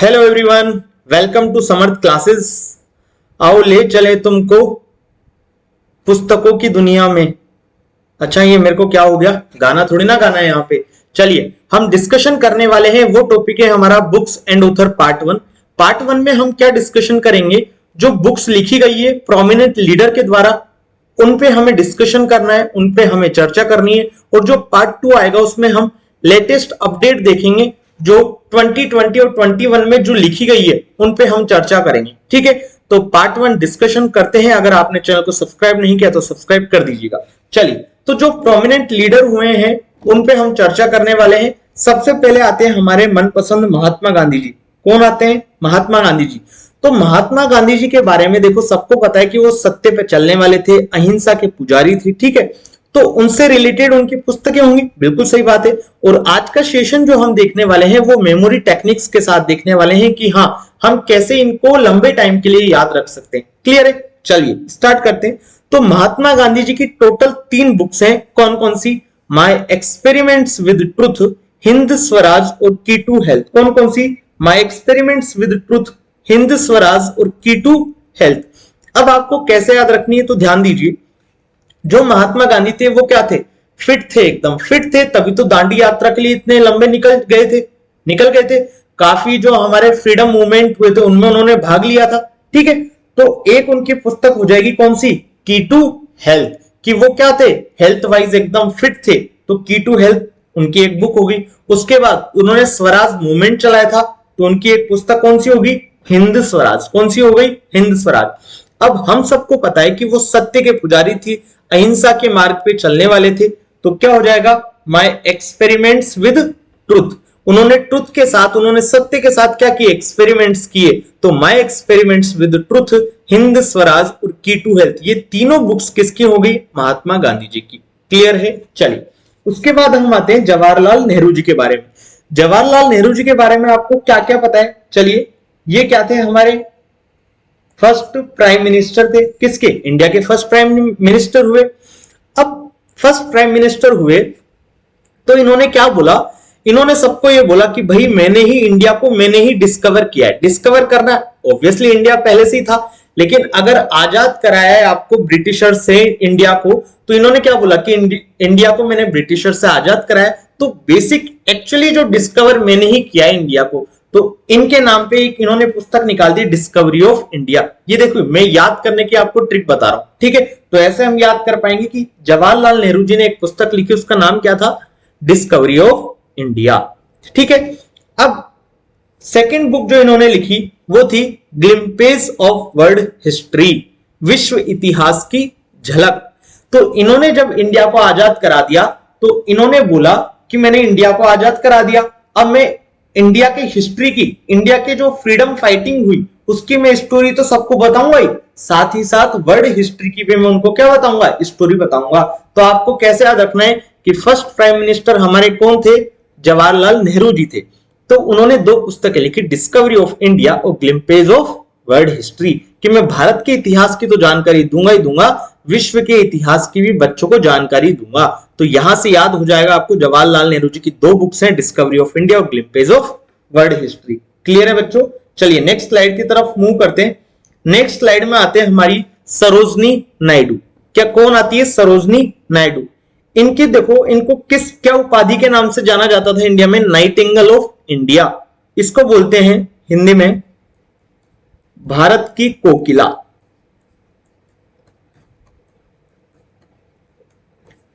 Hello everyone, welcome to Samarth classes. आओ ले चले तुमको पुस्तकों की दुनिया में। अच्छा, ये मेरे को क्या हो गया? गाना थोड़ी ना गाना है यहाँ पे। चलिए, हम डिस्कशन करने वाले हैं, वो टॉपिक है हमारा books and author part one. Part one में हम क्या डिस्कशन करेंगे? जो बुक्स लिखी गई है प्रोमिनेंट लीडर के द्वारा, उन पे हमें डिस्कशन करना है, उन पे हमें चर्चा करनी है। और जो पार्ट टू आएगा उसमें हम लेटेस्ट अपडेट देखेंगे, जो 2020 और 21 में जो लिखी गई है उन पे हम चर्चा करेंगे। ठीक है, तो पार्ट वन डिस्कशन करते हैं। अगर आपने चैनल को सब्सक्राइब नहीं किया तो सब्सक्राइब कर दीजिएगा। चलिए, तो जो प्रोमिनेंट लीडर हुए हैं उन पे हम चर्चा करने वाले हैं। सबसे पहले आते हैं हमारे मनपसंद महात्मा गांधी जी। कौन आते हैं? महात्मा गांधी जी। तो महात्मा गांधी जी के बारे में देखो, सबको पता है कि वो सत्य पे चलने वाले थे, अहिंसा के पुजारी थे। ठीक है, तो उनसे रिलेटेड उनकी पुस्तकें होंगी, बिल्कुल सही बात है। और आज का सेशन जो हम देखने वाले हैं वो मेमोरी टेक्निक्स के साथ देखने वाले हैं कि हाँ, हम कैसे इनको लंबे टाइम के लिए याद रख सकते हैं। क्लियर है? चलिए स्टार्ट करते हैं। तो महात्मा गांधी जी की टोटल 3 बुक्स हैं। कौन कौन सी? My experiments with truth, Hind Swaraj और की टू हेल्थ। कौन कौन सी? My experiments with truth, Hind Swaraj और की टू हेल्थ। अब आपको कैसे याद रखनी है तो ध्यान दीजिए। जो महात्मा गांधी थे वो क्या थे? फिट थे, एकदम फिट थे, तभी तो दांडी यात्रा के लिए इतने लंबे निकल गए थे। काफी जो हमारे फ्रीडम मूवमेंट हुए थे उनमें उन्होंने भाग लिया था। ठीक है, तो एक उनकी पुस्तक हो जाएगी कौन सी? की टू हेल्थ। कि वो क्या थे? हेल्थ वाइज एकदम फिट थे, तो की टू हेल्थ उनकी एक बुक होगी। उसके बाद उन्होंने स्वराज मूवमेंट चलाया था, तो उनकी एक पुस्तक कौन सी होगी? हिंद स्वराज। कौन सी हो गई? हिंद स्वराज। अब हम सबको पता है कि वो सत्य के पुजारी थी, अहिंसा के मार्ग पे चलने वाले थे, तो क्या हो जाएगा? My experiments with truth. उन्होंने ट्रुथ के साथ, उन्होंने सत्य के साथ क्या किए? एक्सपेरिमेंट्स किए। तो my experiments with truth, Hind Swaraj और की टू हेल्थ, ये तीनों बुक्स किसकी हो गई? महात्मा गांधी जी की। क्लियर है? चलिए, उसके बाद हम आते हैं जवाहरलाल नेहरू जी के बारे में। जवाहरलाल नेहरू जी के बारे में आपको क्या क्या पता है? चलिए, ये क्या थे? हमारे फर्स्ट प्राइम मिनिस्टर थे। किसके? इंडिया के फर्स्ट प्राइम मिनिस्टर हुए। अब फर्स्ट प्राइम मिनिस्टर हुए तो इन्होंने क्या बोला? इन्होंने सबको ये बोला कि भाई मैंने ही इंडिया को डिस्कवर किया है। डिस्कवर करना ऑब्वियसली इंडिया पहले से ही था, लेकिन अगर आजाद कराया है आपको ब्रिटिशर से इंडिया को, तो इन्होंने क्या बोला कि इंडिया को मैंने ब्रिटिशर से आजाद कराया, तो बेसिक एक्चुअली जो डिस्कवर मैंने ही किया है इंडिया को। तो इनके नाम पे एक इन्होंने पुस्तक निकाल दी, डिस्कवरी ऑफ इंडिया। ये देखो, मैं याद करने की आपको ट्रिक बता रहा हूं। ठीक है, तो ऐसे हम याद कर पाएंगे कि जवाहरलाल नेहरू जी ने एक पुस्तक लिखी, उसका नाम क्या था? Discovery of India. ठीक है, अब सेकंड बुक जो इन्होंने लिखी वो थी ग्लिम्पेज ऑफ वर्ल्ड हिस्ट्री, विश्व इतिहास की झलक। तो इन्होंने जब इंडिया को आजाद करा दिया तो इन्होंने बोला कि मैंने इंडिया को आजाद करा दिया, अब मैं इंडिया की हिस्ट्री की, इंडिया के जो फ्रीडम फाइटिंग हुई उसकी मैं स्टोरी तो सबको बताऊंगा ही, साथ ही साथ वर्ल्ड हिस्ट्री की भी मैं उनको क्या बताऊंगा? स्टोरी बताऊंगा। तो आपको कैसे याद रखना है कि फर्स्ट प्राइम मिनिस्टर हमारे कौन थे? जवाहरलाल नेहरू जी थे। तो उन्होंने 2 पुस्तकें लिखी, डिस्कवरी ऑफ इंडिया और ग्लिम्पेज ऑफ वर्ल्ड हिस्ट्री, कि मैं भारत के इतिहास की तो जानकारी दूंगा ही दूंगा, विश्व के इतिहास की भी बच्चों को जानकारी दूंगा। तो यहां से याद हो जाएगा आपको, जवाहरलाल नेहरू जी की 2 बुक्स हैं, डिस्कवरी ऑफ इंडिया और ग्लिम्पेज ऑफ वर्ल्ड हिस्ट्री। क्लियर है बच्चों? चलिए नेक्स्ट स्लाइड की तरफ मूव करते हैं। नेक्स्ट स्लाइड में आते हैं हमारी सरोजनी नायडू। क्या कौन आती है? सरोजनी नायडू। इनके देखो, इनको क्या उपाधि के नाम से जाना जाता था इंडिया में? Nightingale of India. इसको बोलते हैं हिंदी में भारत की कोकिला।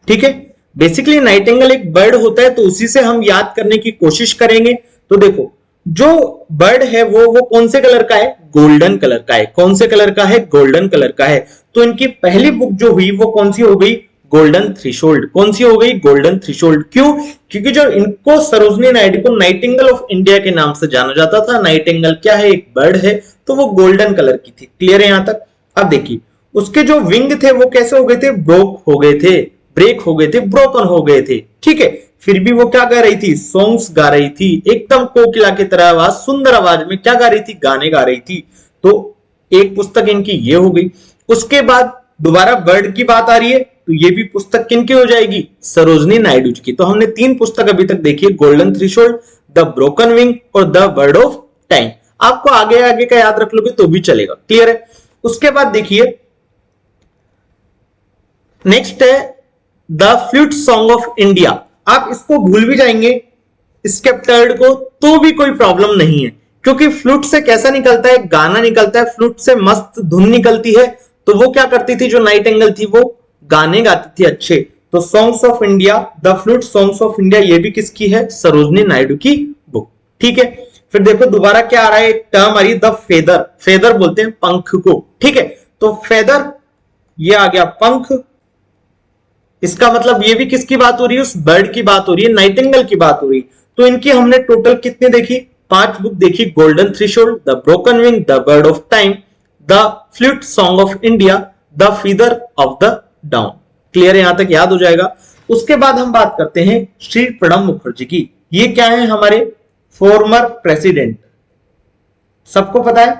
ठीक है, बेसिकली नाइटिंगेल एक बर्ड होता है, तो उसी से हम याद करने की कोशिश करेंगे। तो देखो, जो बर्ड है वो कौन से कलर का है? गोल्डन कलर का है। कौन से कलर का है? गोल्डन कलर का है। तो इनकी पहली बुक जो हुई वो कौन सी हो गई? Golden threshold. कौन सी हो गई? Golden threshold. क्यों? क्योंकि जो इनको सरोजनी नायडू को नाइटिंगेल ऑफ इंडिया के नाम से जाना जाता था। नाइटिंगेल क्या है? एक बर्ड है, तो वो गोल्डन कलर की थी। क्लियर है यहां तक? अब देखिए, उसके जो विंग थे वो कैसे हो गए थे? ब्रेक हो गए थे, ब्रोकन हो गए थे। ठीक है, फिर भी वो क्या गा रही थी? सॉन्ग्स गा रही थी, एकदम कोकिला की तरह आवाज, सुंदर आवाज में क्या गा रही थी? गाने गा रही थी। तो एक पुस्तक इनकी ये हो गई। उसके बाद दोबारा बर्ड की बात आ रही है, तो ये भी पुस्तक किनकी हो जाएगी? सरोजनी नायडू जी की। तो हमने 3 पुस्तक अभी तक देखी है, golden threshold, the broken wing और द बर्ड ऑफ टाइम। आपको आगे आगे का याद रख लोगे तो भी चलेगा, क्लियर है। उसके बाद देखिए नेक्स्ट है the flute song of India. आप इसको भूल भी जाएंगे स्टेप थर्ड को तो भी कोई प्रॉब्लम नहीं है, क्योंकि फ्लूट से कैसा निकलता है, गाना निकलता है, फ्लूट से मस्त धुन निकलती है। तो वो क्या करती थी, जो नाइटिंगेल थी वो गाने गाती थी अच्छे। तो songs of India, the flute songs of India, ये भी किसकी है, सरोजनी नायडू की बुक, ठीक है। फिर देखो दोबारा क्या आ रहा है, टर्म आ रही है द फेदर। फेदर बोलते हैं पंख को, ठीक है। तो फेदर ये आ गया पंख, इसका मतलब ये भी किसकी बात हो रही है, उस बर्ड की बात हो रही है, नाइटिंगेल की बात हो रही है। तो इनकी हमने टोटल कितने देखी, 5 बुक देखी, golden threshold, the broken wing, the bird of time, the flute song of India, the feather of the down. Clear है, यहां तक याद हो जाएगा। उसके बाद हम बात करते हैं श्री प्रणब मुखर्जी की। ये क्या है, हमारे फॉर्मर प्रेसिडेंट, सबको पता है,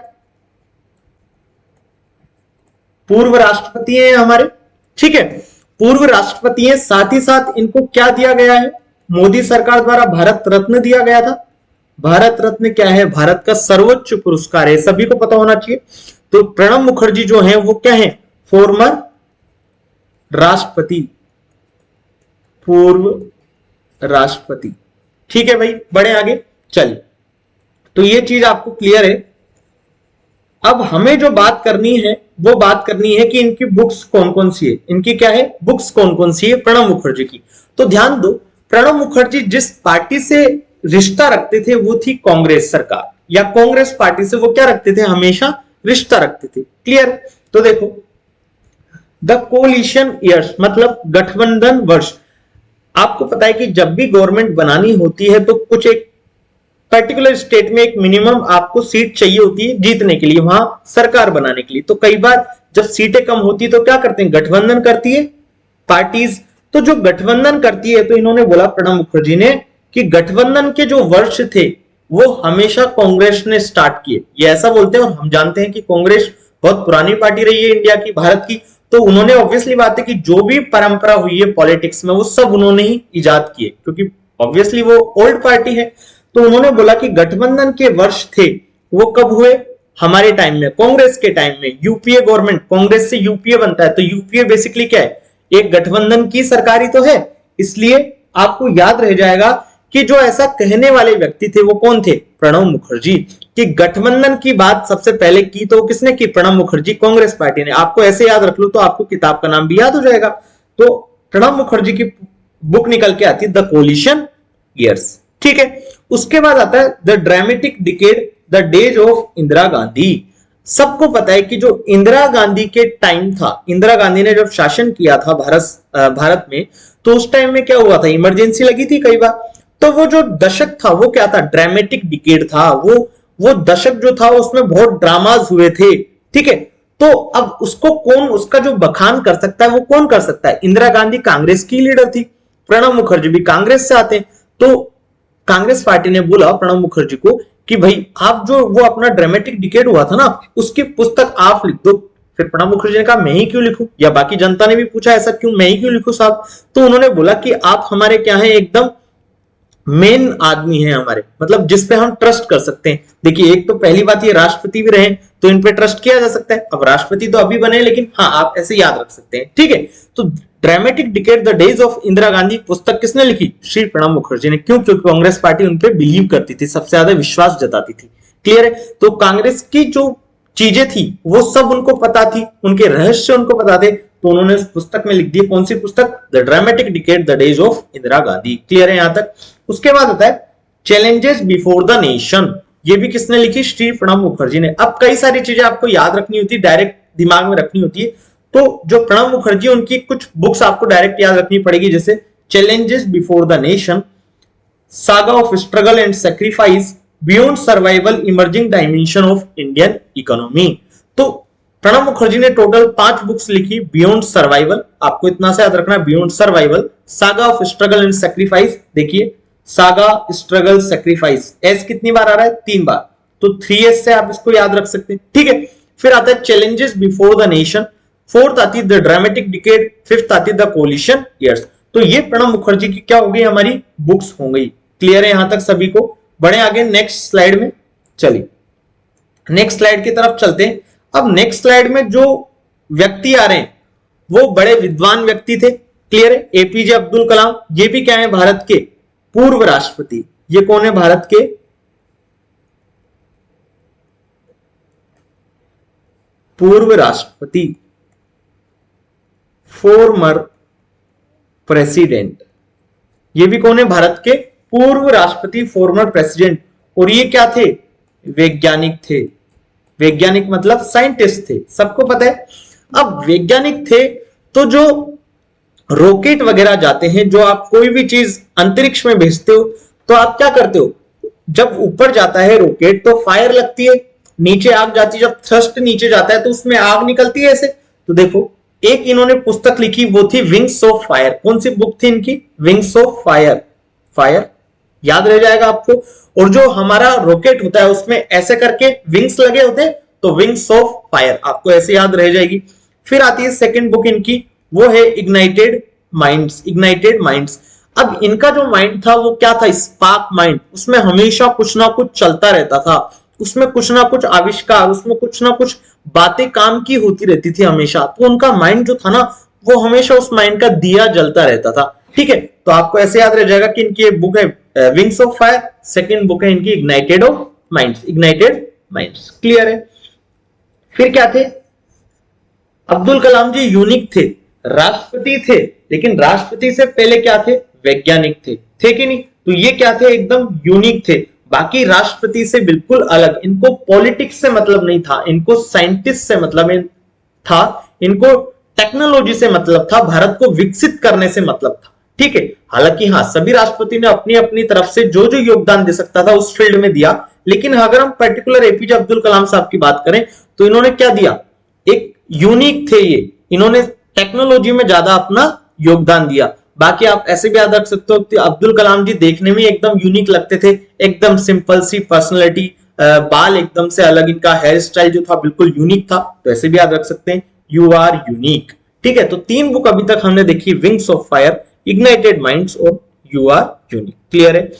पूर्व राष्ट्रपति है हमारे, ठीक है, पूर्व राष्ट्रपति है। साथ ही साथ इनको क्या दिया गया है, मोदी सरकार द्वारा भारत रत्न दिया गया था। भारत रत्न क्या है, भारत का सर्वोच्च पुरस्कार है, सभी को पता होना चाहिए। तो प्रणब मुखर्जी जो है वो क्या है, फॉर्मर राष्ट्रपति, पूर्व राष्ट्रपति, ठीक है भाई। बढ़े आगे, चलिए। तो ये चीज आपको क्लियर है। अब हमें जो बात करनी है वो बात करनी है कि इनकी बुक्स कौन कौन सी है, इनकी क्या है, बुक्स कौन कौन सी है प्रणब मुखर्जी की। तो ध्यान दो, प्रणब मुखर्जी जिस पार्टी से रिश्ता रखते थे वो थी कांग्रेस सरकार, या कांग्रेस पार्टी से वो क्या रखते थे, हमेशा रिश्ता रखते थे, क्लियर। तो देखो द कोलिशन ईयर्स मतलब गठबंधन वर्ष। आपको पता है कि जब भी गवर्नमेंट बनानी होती है तो कुछ एक पर्टिकुलर स्टेट में एक मिनिमम आपको सीट चाहिए होती है जीतने के लिए, वहां सरकार बनाने के लिए। तो कई बार जब सीटें कम होती है तो क्या करते हैं, गठबंधन करती है पार्टीज। तो जो गठबंधन करती है, तो इन्होंने बोला प्रणब मुखर्जी ने कि गठबंधन के जो वर्ष थे वो हमेशा कांग्रेस ने स्टार्ट किए, ये ऐसा बोलते हैं। और हम जानते हैं कि कांग्रेस बहुत पुरानी पार्टी रही है इंडिया की, भारत की। तो उन्होंने ऑब्वियसली बात है कि जो भी परंपरा हुई है पॉलिटिक्स में वो सब उन्होंने ही इजाद किए, क्योंकि ऑब्वियसली वो ओल्ड पार्टी है। तो उन्होंने बोला कि गठबंधन के वर्ष थे वो कब हुए, हमारे टाइम में, कांग्रेस के टाइम में। यूपीए गवर्नमेंट, कांग्रेस से यूपीए बनता है, तो यूपीए बेसिकली क्या है, एक गठबंधन की सरकार ही तो है। इसलिए आपको याद रह जाएगा कि जो ऐसा कहने वाले व्यक्ति थे वो कौन थे, प्रणब मुखर्जी। कि गठबंधन की बात सबसे पहले की तो किसने की, प्रणब मुखर्जी, कांग्रेस पार्टी ने। आपको ऐसे याद रख लो तो आपको किताब का नाम भी याद हो जाएगा। तो प्रणब मुखर्जी की बुक निकल के आती है द कोलिशन ईयर्स, ठीक है। उसके बाद आता है the dramatic decade, the days of Indira Gandhi. सबको पता है कि जो इंदिरा गांधी के टाइम था, इंदिरा गांधी ने जब शासन किया था भारत में, तो उस टाइम में क्या हुआ था, इमरजेंसी लगी थी कई बार। तो वो जो दशक था वो क्या था, ड्रामेटिक डिकेड था। वो दशक जो था उसमें बहुत ड्रामाज हुए थे, ठीक है। तो अब उसको कौन, उसका जो बखान कर सकता है वो कौन कर सकता है, इंदिरा गांधी कांग्रेस की लीडर थी, प्रणब मुखर्जी भी कांग्रेस से आते हैं। तो कांग्रेस पार्टी ने बोला प्रणब मुखर्जी को कि भाई आप जो वो अपना ड्रामेटिक डिकेड हुआ था ना, उसकी पुस्तक आप लिख दो। फिर प्रणब मुखर्जी ने कहा मैं ही क्यों लिखूं, या बाकी जनता ने भी पूछा ऐसा क्यों, मैं ही क्यों लिखूं साहब। तो उन्होंने बोला कि आप हमारे क्या है, एकदम मेन आदमी है हमारे, मतलब जिस पे हम ट्रस्ट कर सकते हैं। देखिए एक तो पहली बात ये राष्ट्रपति भी रहे तो इन पे ट्रस्ट किया जा सकता है। अब राष्ट्रपति तो अभी बने, लेकिन हाँ आप ऐसे याद रख सकते हैं, ठीक है। तो dramatic decade the days of Indira Gandhi पुस्तक किसने लिखी, श्री प्रणब मुखर्जी ने। क्यों, क्योंकि कांग्रेस पार्टी उन पे बिलीव करती थी, सबसे ज्यादा विश्वास जताती थी, क्लियर है। तो कांग्रेस की जो चीजें थी वो सब उनको पता थी, उनके रहस्य उनको पता थे। तो उन्होंने उस पुस्तक में लिख दी, कौन सी पुस्तक, the dramatic decade the days of Indira Gandhi, clear है यहां तक। उसके बाद आता है चैलेंजेस बिफोर द नेशन, ये भी किसने लिखी, श्री प्रणब मुखर्जी ने। अब कई सारी चीजें आपको याद रखनी होती है, डायरेक्ट दिमाग में रखनी होती है। तो जो प्रणब मुखर्जी, उनकी कुछ बुक्स आपको डायरेक्ट याद रखनी पड़ेगी, जैसे challenges before the nation, saga of struggle and sacrifice, beyond survival, emerging dimension of Indian economy. तो प्रणब मुखर्जी ने टोटल 5 बुक्स लिखी। बियॉन्ड सर्वाइवल, आपको इतना से याद रखना, beyond survival, saga of struggle and sacrifice. देखिए सागा, स्ट्रगल, सैक्रिफाइस, एस कितनी बार आ रहा है, 3 बार, तो 3S से आप इसको याद रख सकते हैं, ठीक है। फिर आता है challenges before the nation, 4th आती है द ड्रामेटिक डिकेड, 5th आती है द कोलिशन ईयर्स। तो ये प्रणब मुखर्जी की क्या हो गई, हमारी बुक्स हो गई, क्लियर है यहां तक सभी को। बढ़े आगे नेक्स्ट स्लाइड में। चलिए नेक्स्ट स्लाइड की तरफ चलते हैं। अब नेक्स्ट स्लाइड में जो व्यक्ति आ रहे हैं वो बड़े विद्वान व्यक्ति थे। क्लियर है? एपीजे अब्दुल कलाम, ये भी क्या है, भारत के पूर्व राष्ट्रपति। ये कौन है? भारत के पूर्व राष्ट्रपति, फॉर्मर प्रेसिडेंट। ये भी कौन है? भारत के पूर्व राष्ट्रपति, फॉर्मर प्रेसिडेंट। और ये क्या थे? वैज्ञानिक थे। वैज्ञानिक मतलब साइंटिस्ट थे, सबको पता है। अब वैज्ञानिक थे तो जो रॉकेट वगैरह जाते हैं, जो आप कोई भी चीज अंतरिक्ष में भेजते हो, तो आप क्या करते हो? जब ऊपर जाता है रॉकेट तो फायर लगती है, नीचे आग जाती है। जब थ्रस्ट नीचे जाता है तो उसमें आग निकलती है ऐसे। तो देखो, एक इन्होंने पुस्तक लिखी, वो थी विंग्स ऑफ फायर। कौन सी बुक थी इनकी? Wings of fire. फायर याद रह जाएगा आपको। और जो हमारा रॉकेट होता है उसमें ऐसे करके विंग्स लगे होते हैं, तो विंग्स ऑफ फायर आपको ऐसे याद रह जाएगी। फिर आती है सेकंड बुक इनकी, वो है इग्नाइटेड माइंड्स। Ignited minds. अब इनका जो माइंड था वो क्या था? Spark mind. उसमें हमेशा कुछ ना कुछ चलता रहता था, उसमें कुछ ना कुछ आविष्कार, उसमें कुछ ना कुछ बातें काम की होती रहती थी हमेशा। तो उनका माइंड जो था ना, वो हमेशा उस माइंड का दिया जलता रहता था। ठीक है, तो आपको ऐसे याद रह जाएगा कि इनकी एक बुक है wings of fire, second book है इनकी ignited of minds. Ignited minds. Clear है? फिर क्या थे? अब्दुल कलाम जी यूनिक थे, राष्ट्रपति थे, लेकिन राष्ट्रपति से पहले क्या थे? वैज्ञानिक थे कि नहीं? तो ये क्या थे? एकदम यूनिक थे, बाकी राष्ट्रपति से बिल्कुल अलग। इनको पॉलिटिक्स से मतलब नहीं था, इनको साइंटिस्ट से मतलब था, इनको टेक्नोलॉजी से मतलब था, भारत को विकसित करने से मतलब था। ठीक है, हालांकि हाँ, सभी राष्ट्रपति ने अपनी अपनी तरफ से जो जो योगदान दे सकता था उस फील्ड में दिया, लेकिन अगर हम पर्टिकुलर एपीजे अब्दुल कलाम साहब की बात करें तो इन्होंने क्या दिया? एक यूनिक थे ये, इन्होंने टेक्नोलॉजी में ज्यादा अपना योगदान दिया। बाकी आप ऐसे भी याद रख सकते हो कि अब्दुल कलाम जी देखने में एकदम यूनिक लगते थे, एकदम सिंपल सी पर्सनैलिटी, बाल एकदम से अलग, इनका हेयर स्टाइल जो था बिल्कुल यूनिक था। तो ऐसे भी याद रख सकते हैं, यू आर यूनिक। ठीक है, तो तीन बुक अभी तक हमने देखी, wings of fire, ignited minds और यू आर यूनिक। क्लियर है?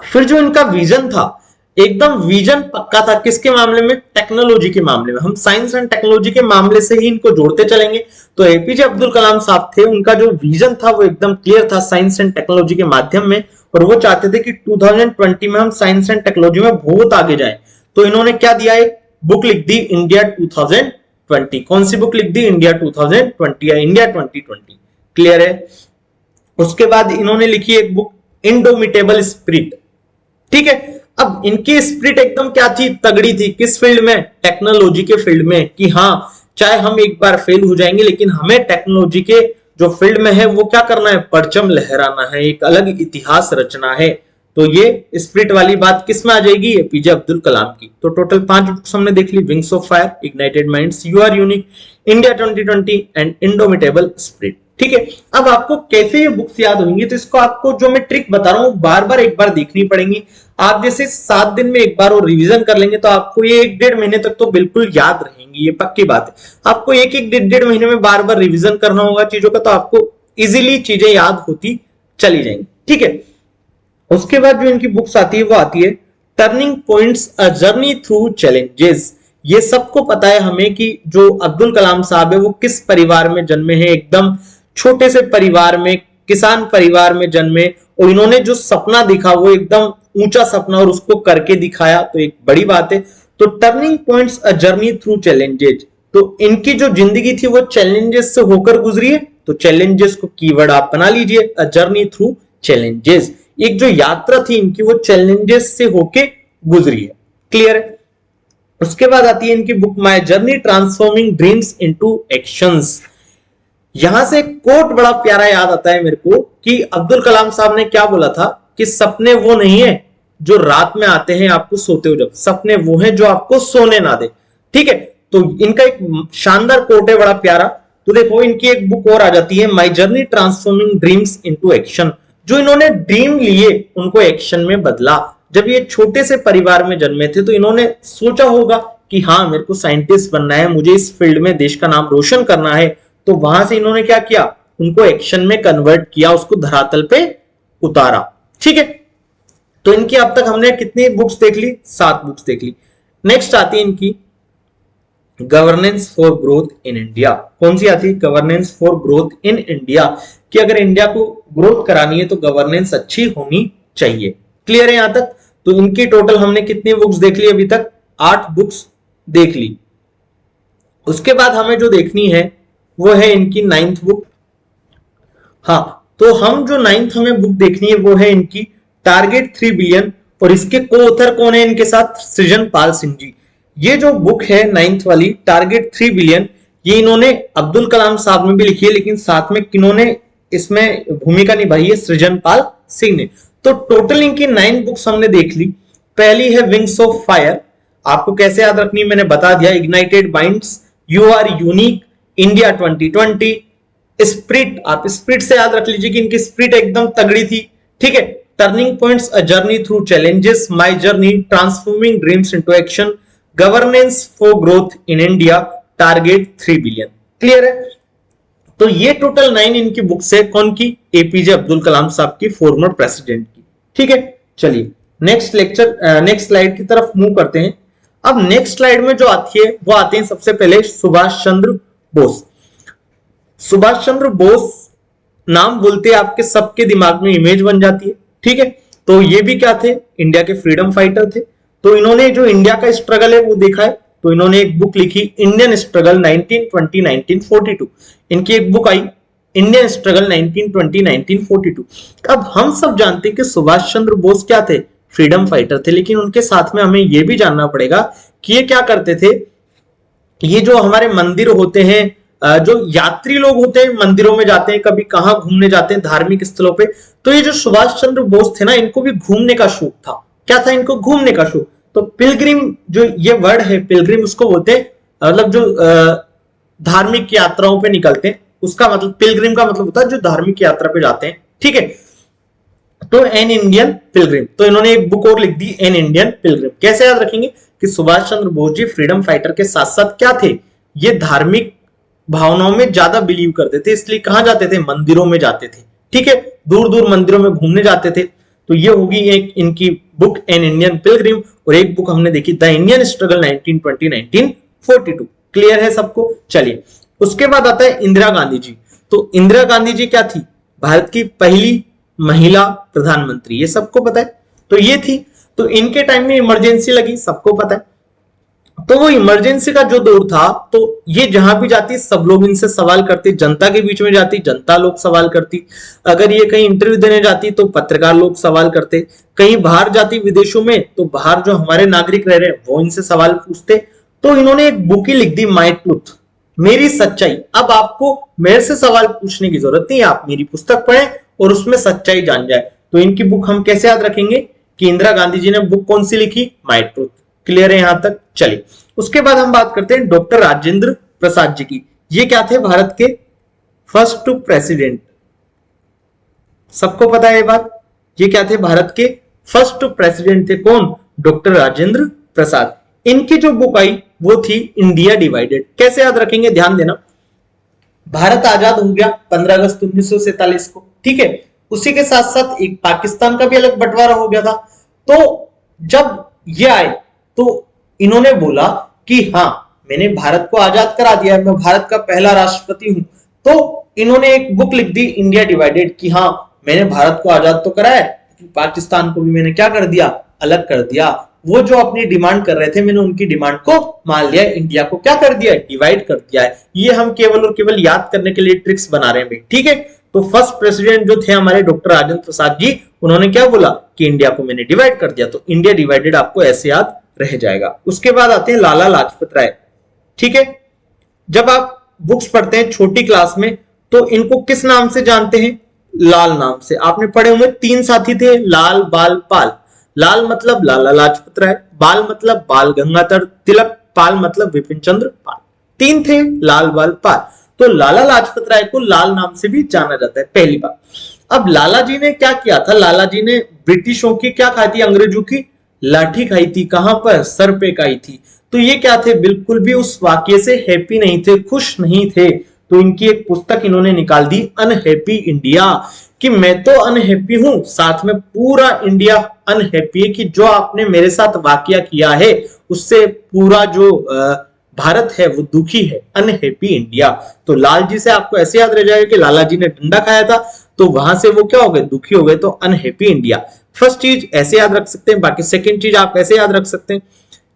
फिर जो इनका विजन था, एकदम विजन पक्का था, किसके मामले में? टेक्नोलॉजी के मामले में। हम साइंस एंड टेक्नोलॉजी के मामले से ही इनको जोड़ते चलेंगे। तो एपीजे अब्दुल कलाम साहब थे, उनका जो विजन था वो एकदम क्लियर था साइंस एंड टेक्नोलॉजी के माध्यम में, और वो चाहते थे कि 2020 में हम साइंस एंड टेक्नोलॉजी में बहुत आगे जाएं। तो इन्होंने क्या दिया? एक बुक लिख दी, इंडिया 2020। कौन सी बुक लिख दी? इंडिया 2020 या इंडिया 2020। क्लियर है? उसके बाद इन्होंने लिखी एक बुक, इंडोमिटेबल स्पिरिट। ठीक है, अब इनकी स्पिरिट एकदम क्या थी? तगड़ी थी। किस फील्ड में? टेक्नोलॉजी के फील्ड में, कि हाँ, चाहे हम एक बार फेल हो जाएंगे लेकिन हमें टेक्नोलॉजी के जो फील्ड में है वो क्या करना है? परचम लहराना है, एक अलग इतिहास रचना है। तो ये स्पिरिट वाली बात किस में आ जाएगी? एपीजे अब्दुल कलाम की। तो टोटल 5 बुक्स हमने देख ली, wings of fire, ignited minds, you are unique, India 2020 and indomitable spirit. ठीक है, अब आपको कैसे ये बुक्स याद होंगी? तो इसको आपको जो मैं ट्रिक बता रहा हूं बार बार एक बार देखनी पड़ेगी। आप जैसे 7 दिन में एक बार और रिवीजन कर लेंगे तो आपको ये 1-1.5 महीने तक तो बिल्कुल याद रहेंगी, ये पक्की बात है। आपको एक 1-1.5 महीने में बार बार रिवीजन करना होगा चीजों का, तो आपको इजीली चीजें याद होती चली जाएंगी। ठीक है, उसके बाद जो इनकी बुक्स आती है वो आती है turning points, a journey through challenges. ये सबको पता है हमें कि जो अब्दुल कलाम साहब है वो किस परिवार में जन्मे हैं, एकदम छोटे से परिवार में, किसान परिवार में जन्मे, और इन्होंने जो सपना दिखा वो एकदम ऊंचा सपना और उसको करके दिखाया, तो एक बड़ी बात है। तो turning points, a journey through challenges, तो इनकी जो जिंदगी थी वो चैलेंजेस से होकर गुजरी है। तो चैलेंजेस को कीवर्ड आप बना लीजिए, अ जर्नी थ्रू चैलेंजेस। एक जो यात्रा थी इनकी वो चैलेंजेस से होके गुजरी है। क्लियर है? उसके बाद आती है इनकी book my journey transforming dreams into actions. यहां से कोट बड़ा प्यारा याद आता है मेरे को कि अब्दुल कलाम साहब ने क्या बोला था कि सपने वो नहीं है जो रात में आते हैं आपको सोते हो जब, सपने वो हैं जो आपको सोने ना दे। ठीक है, तो इनका एक शानदार कोट है बड़ा प्यारा। तो देखो, इनकी एक बुक और आ जाती है, my journey transforming dreams into action. जो इन्होंने ड्रीम लिए उनको एक्शन में बदला। जब ये छोटे से परिवार में जन्मे थे तो इन्होंने सोचा होगा कि हाँ, मेरे को साइंटिस्ट बनना है, मुझे इस फील्ड में देश का नाम रोशन करना है। तो वहां से इन्होंने क्या किया? उनको एक्शन में कन्वर्ट किया, उसको धरातल पे उतारा। ठीक है, तो इनकी अब तक हमने कितनी बुक्स देख ली? 7 बुक्स देख ली। नेक्स्ट आती है इनकी governance for growth in India. कौन सी आती है? Governance for growth in India, कि अगर इंडिया को ग्रोथ करानी है तो गवर्नेंस अच्छी होनी चाहिए। क्लियर है यहां तक? तो इनकी टोटल हमने कितनी बुक्स देख ली अभी तक? 8 बुक्स देख ली। उसके बाद हमें जो देखनी है वो है इनकी 9th बुक। हाँ, तो हम जो 9th हमें बुक देखनी है वो है इनकी टारगेट 3 बिलियन, और इसके को ऑथर कौन है इनके साथ? सृजन पाल सिंह जी। ये जो बुक है 9th वाली टारगेट 3 बिलियन, ये इन्होंने अब्दुल कलाम साहब में भी लिखी है, लेकिन साथ में किन्होंने इसमें भूमिका निभाई है? सृजन पाल सिंह ने। तो टोटल इनकी 9 बुक्स हमने देख ली। पहली है विंग्स ऑफ फायर, आपको कैसे याद रखनी मैंने बता दिया। Ignited minds, you are unique, India 2020, spirit, आप स्प्रिट से याद रख लीजिए कि इनकी स्प्रिट एकदम तगड़ी थी। ठीक है। Turning points, a journey through challenges, my journey, transforming dreams into action, governance for growth in India, target 3 billion. Clear है? तो ये टोटल 9 इनकी बुक्स है। कौन की? एपीजे अब्दुल कलाम साहब की, फॉर्मर प्रेसिडेंट की। ठीक है, चलिए नेक्स्ट स्लाइड की तरफ मूव करते हैं। अब नेक्स्ट स्लाइड में जो आती है वो आते हैं सबसे पहले सुभाष चंद्र बोस। सुभाष चंद्र बोस नाम बोलते आपके सबके दिमाग में इमेज बन जाती है। ठीक है। तो ये भी क्या थे? इंडिया के फ्रीडम फाइटर थे। तो इन्होंने जो इंडिया का स्ट्रगल है वो देखा है, तो इन्होंने एक बुक लिखी इंडियन स्ट्रगल 1920-1942। इनकी एक बुक आई इंडियन स्ट्रगल 1920-1942। अब हम सब जानते हैं कि सुभाष चंद्र बोस क्या थे? फ्रीडम फाइटर थे, लेकिन उनके साथ में हमें यह भी जानना पड़ेगा कि ये क्या करते थे। ये जो हमारे मंदिर होते हैं, जो यात्री लोग होते हैं मंदिरों में जाते हैं, कभी कहां घूमने जाते हैं धार्मिक स्थलों पे, तो ये जो सुभाष चंद्र बोस थे ना, इनको भी घूमने का शौक था। क्या था? इनको घूमने का शौक। तो पिलग्रिम, जो ये वर्ड है पिलग्रिम, उसको बोलते हैं मतलब जो धार्मिक यात्राओं पे निकलते हैं, उसका मतलब पिलग्रिम का मतलब होता है जो धार्मिक यात्रा पे जाते हैं। ठीक है। तो एन इंडियन पिलग्रिम, तो इन्होंने एक बुक और लिख दी एन इंडियन पिलग्रिम। कैसे याद रखेंगे कि सुभाष चंद्र बोस जी फ्रीडम फाइटर के साथ साथ क्या थे? ये धार्मिक भावनाओं में ज्यादा बिलीव करते थे, इसलिए कहां जाते थे? मंदिरों में जाते थे। ठीक है। दूर दूर मंदिरों में घूमने जाते थे। तो ये होगी एक इनकी बुक एन इंडियन पिलग्रिम, और एक बुक हमने देखी द इंडियन स्ट्रगल 1920-1942। क्लियर है सबको? चलिए, उसके बाद आता है इंदिरा गांधी जी। तो इंदिरा गांधी जी क्या थी? भारत की पहली महिला प्रधानमंत्री, ये सबको पता है। तो ये थी। तो इनके टाइम में इमरजेंसी लगी, सबको पता है। तो वो इमरजेंसी का जो दौर था, तो ये जहां भी जाती सब लोग इनसे सवाल करते, जनता के बीच में जाती जनता लोग सवाल करती, अगर ये कहीं इंटरव्यू देने जाती तो पत्रकार लोग सवाल करते, कहीं बाहर जाती विदेशों में तो बाहर जो हमारे नागरिक रह रहे हैं वो इनसे सवाल पूछते। तो इन्होंने एक बुक ही लिख दी माय ट्रूथ, मेरी सच्चाई। अब आपको मेरे से सवाल पूछने की जरूरत नहीं है, आप मेरी पुस्तक पढ़ें और उसमें सच्चाई जान जाए। तो इनकी बुक हम कैसे याद रखेंगे कि इंदिरा गांधी जी ने बुक कौन सी लिखी? My truth. क्लियर है यहां तक? चलिए, उसके बाद हम बात करते हैं डॉक्टर राजेंद्र प्रसाद जी की। ये क्या थे? भारत के फर्स्ट प्रेसिडेंट। सबको पता है ये बात? ये क्या थे? भारत के फर्स्ट प्रेसिडेंट थे। कौन? डॉक्टर राजेंद्र प्रसाद। इनकी जो बुक आई वो थी इंडिया डिवाइडेड। कैसे याद रखेंगे? ध्यान देना। भारत आजाद हो गया 15 अगस्त 1947 को। ठीक है। उसी के साथ साथ एक पाकिस्तान का भी अलग बंटवारा हो गया था। तो जब ये आए तो इन्होंने बोला कि हाँ, मैंने भारत को आजाद करा दिया है, मैं भारत का पहला राष्ट्रपति हूं। तो इन्होंने एक बुक लिख दी इंडिया डिवाइडेड कि हाँ, मैंने भारत को आजाद तो करा है, पाकिस्तान को भी मैंने क्या कर दिया? अलग कर दिया। वो जो अपनी डिमांड कर रहे थे, मैंने उनकी डिमांड को मान लिया, इंडिया को क्या कर दिया? डिवाइड कर दिया है। ये हम केवल और केवल याद करने के लिए ट्रिक्स बना रहे हैं। ठीक है। तो फर्स्ट प्रेसिडेंट जो थे हमारे डॉक्टर राजेंद्र प्रसाद जी, उन्होंने क्या बोला कि इंडिया को मैंने डिवाइड कर दिया। तो इंडिया डिवाइडेड आपको ऐसे याद रह जाएगा। उसके बाद आते हैं लाला लाजपत राय। ठीक है। जब आप बुक्स पढ़ते हैं छोटी क्लास में तो इनको किस नाम से जानते हैं? लाल नाम से। आपने पढ़े होंगे 3 साथी थे, लाल, बाल, पाल। लाल मतलब लाला लाजपत राय, बाल मतलब बाल गंगाधर तिलक, पाल मतलब विपिन चंद्र पाल। 3 थे, लाल, बाल, पाल। तो लाला लाजपत राय को लाल नाम से भी जाना जाता है, पहली बात। अब लाला जी ने क्या किया था? लाला जी ने ब्रिटिशों की क्या खाई थी? अंग्रेजों की लाठी खाई थी। कहां पर? सर पे खाई थी। तो ये क्या थे? बिल्कुल भी उस वाक्य से हैप्पी नहीं थे, खुश नहीं थे। तो इनकी एक पुस्तक इन्होंने निकाल दी अनहैप्पी इंडिया, कि मैं तो अनहैप्पी हूं, साथ में पूरा इंडिया अनहैप्पी है कि जो आपने मेरे साथ वाकया किया है उससे पूरा जो भारत है वो दुखी है, अनहैप्पी इंडिया। तो लाल जी से आपको ऐसे याद रह जाएगा कि लाला जी ने डंडा खाया था, तो वहां से वो क्या हो गए, दुखी हो गए, तो अनहैप्पी इंडिया। फर्स्ट चीज ऐसे याद रख सकते हैं। बाकी सेकंड चीज आप ऐसे याद रख सकते हैं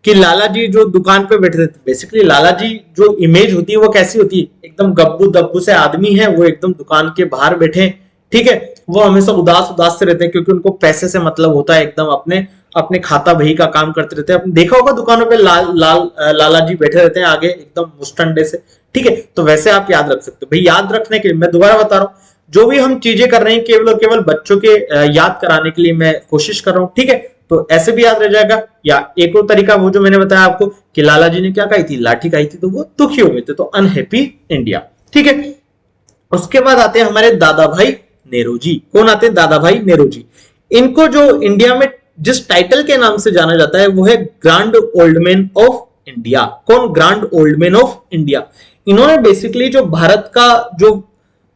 कि लाला जी जो दुकान पे बैठे थे, बेसिकली लाला जी जो इमेज होती है वो कैसी होती है, एकदम गब्बू दब्बू से आदमी है, वो एकदम दुकान के बाहर बैठे, ठीक है। वो हमेशा उदास उदास से रहते हैं क्योंकि उनको पैसे से मतलब होता है, एकदम अपने अपने खाता बही का काम करते रहते हैं। आपने देखा होगा दुकानों पे लाला जी बैठे रहते हैं आगे एकदम मुस्टंडे से, ठीक है। तो वैसे आप याद रख सकते हो। भाई याद रखने के लिए मैं दोबारा बता रहा हूं, जो भी हम चीजें कर रहे हैं केवल और केवल बच्चों के याद कराने के लिए मैं कोशिश कर रहा हूं, ठीक है। तो ऐसे भी याद रह जाएगा। या एक और तरीका वो जो मैंने बताया आपको कि लाला जी ने क्या कही थी, लाठी कही थी, तो वो दुखी हो गए थे, तो अनहैप्पी इंडिया, ठीक है। उसके बाद आते हैं हमारे दादा भाई नेहरू जी। कौन आते हैं, दादा भाई नेहरू जी। इनको जो इंडिया में जिस टाइटल के नाम से जाना जाता है वो है grand old man of India. कौन, grand old man of India. इन्होंने बेसिकली जो भारत का जो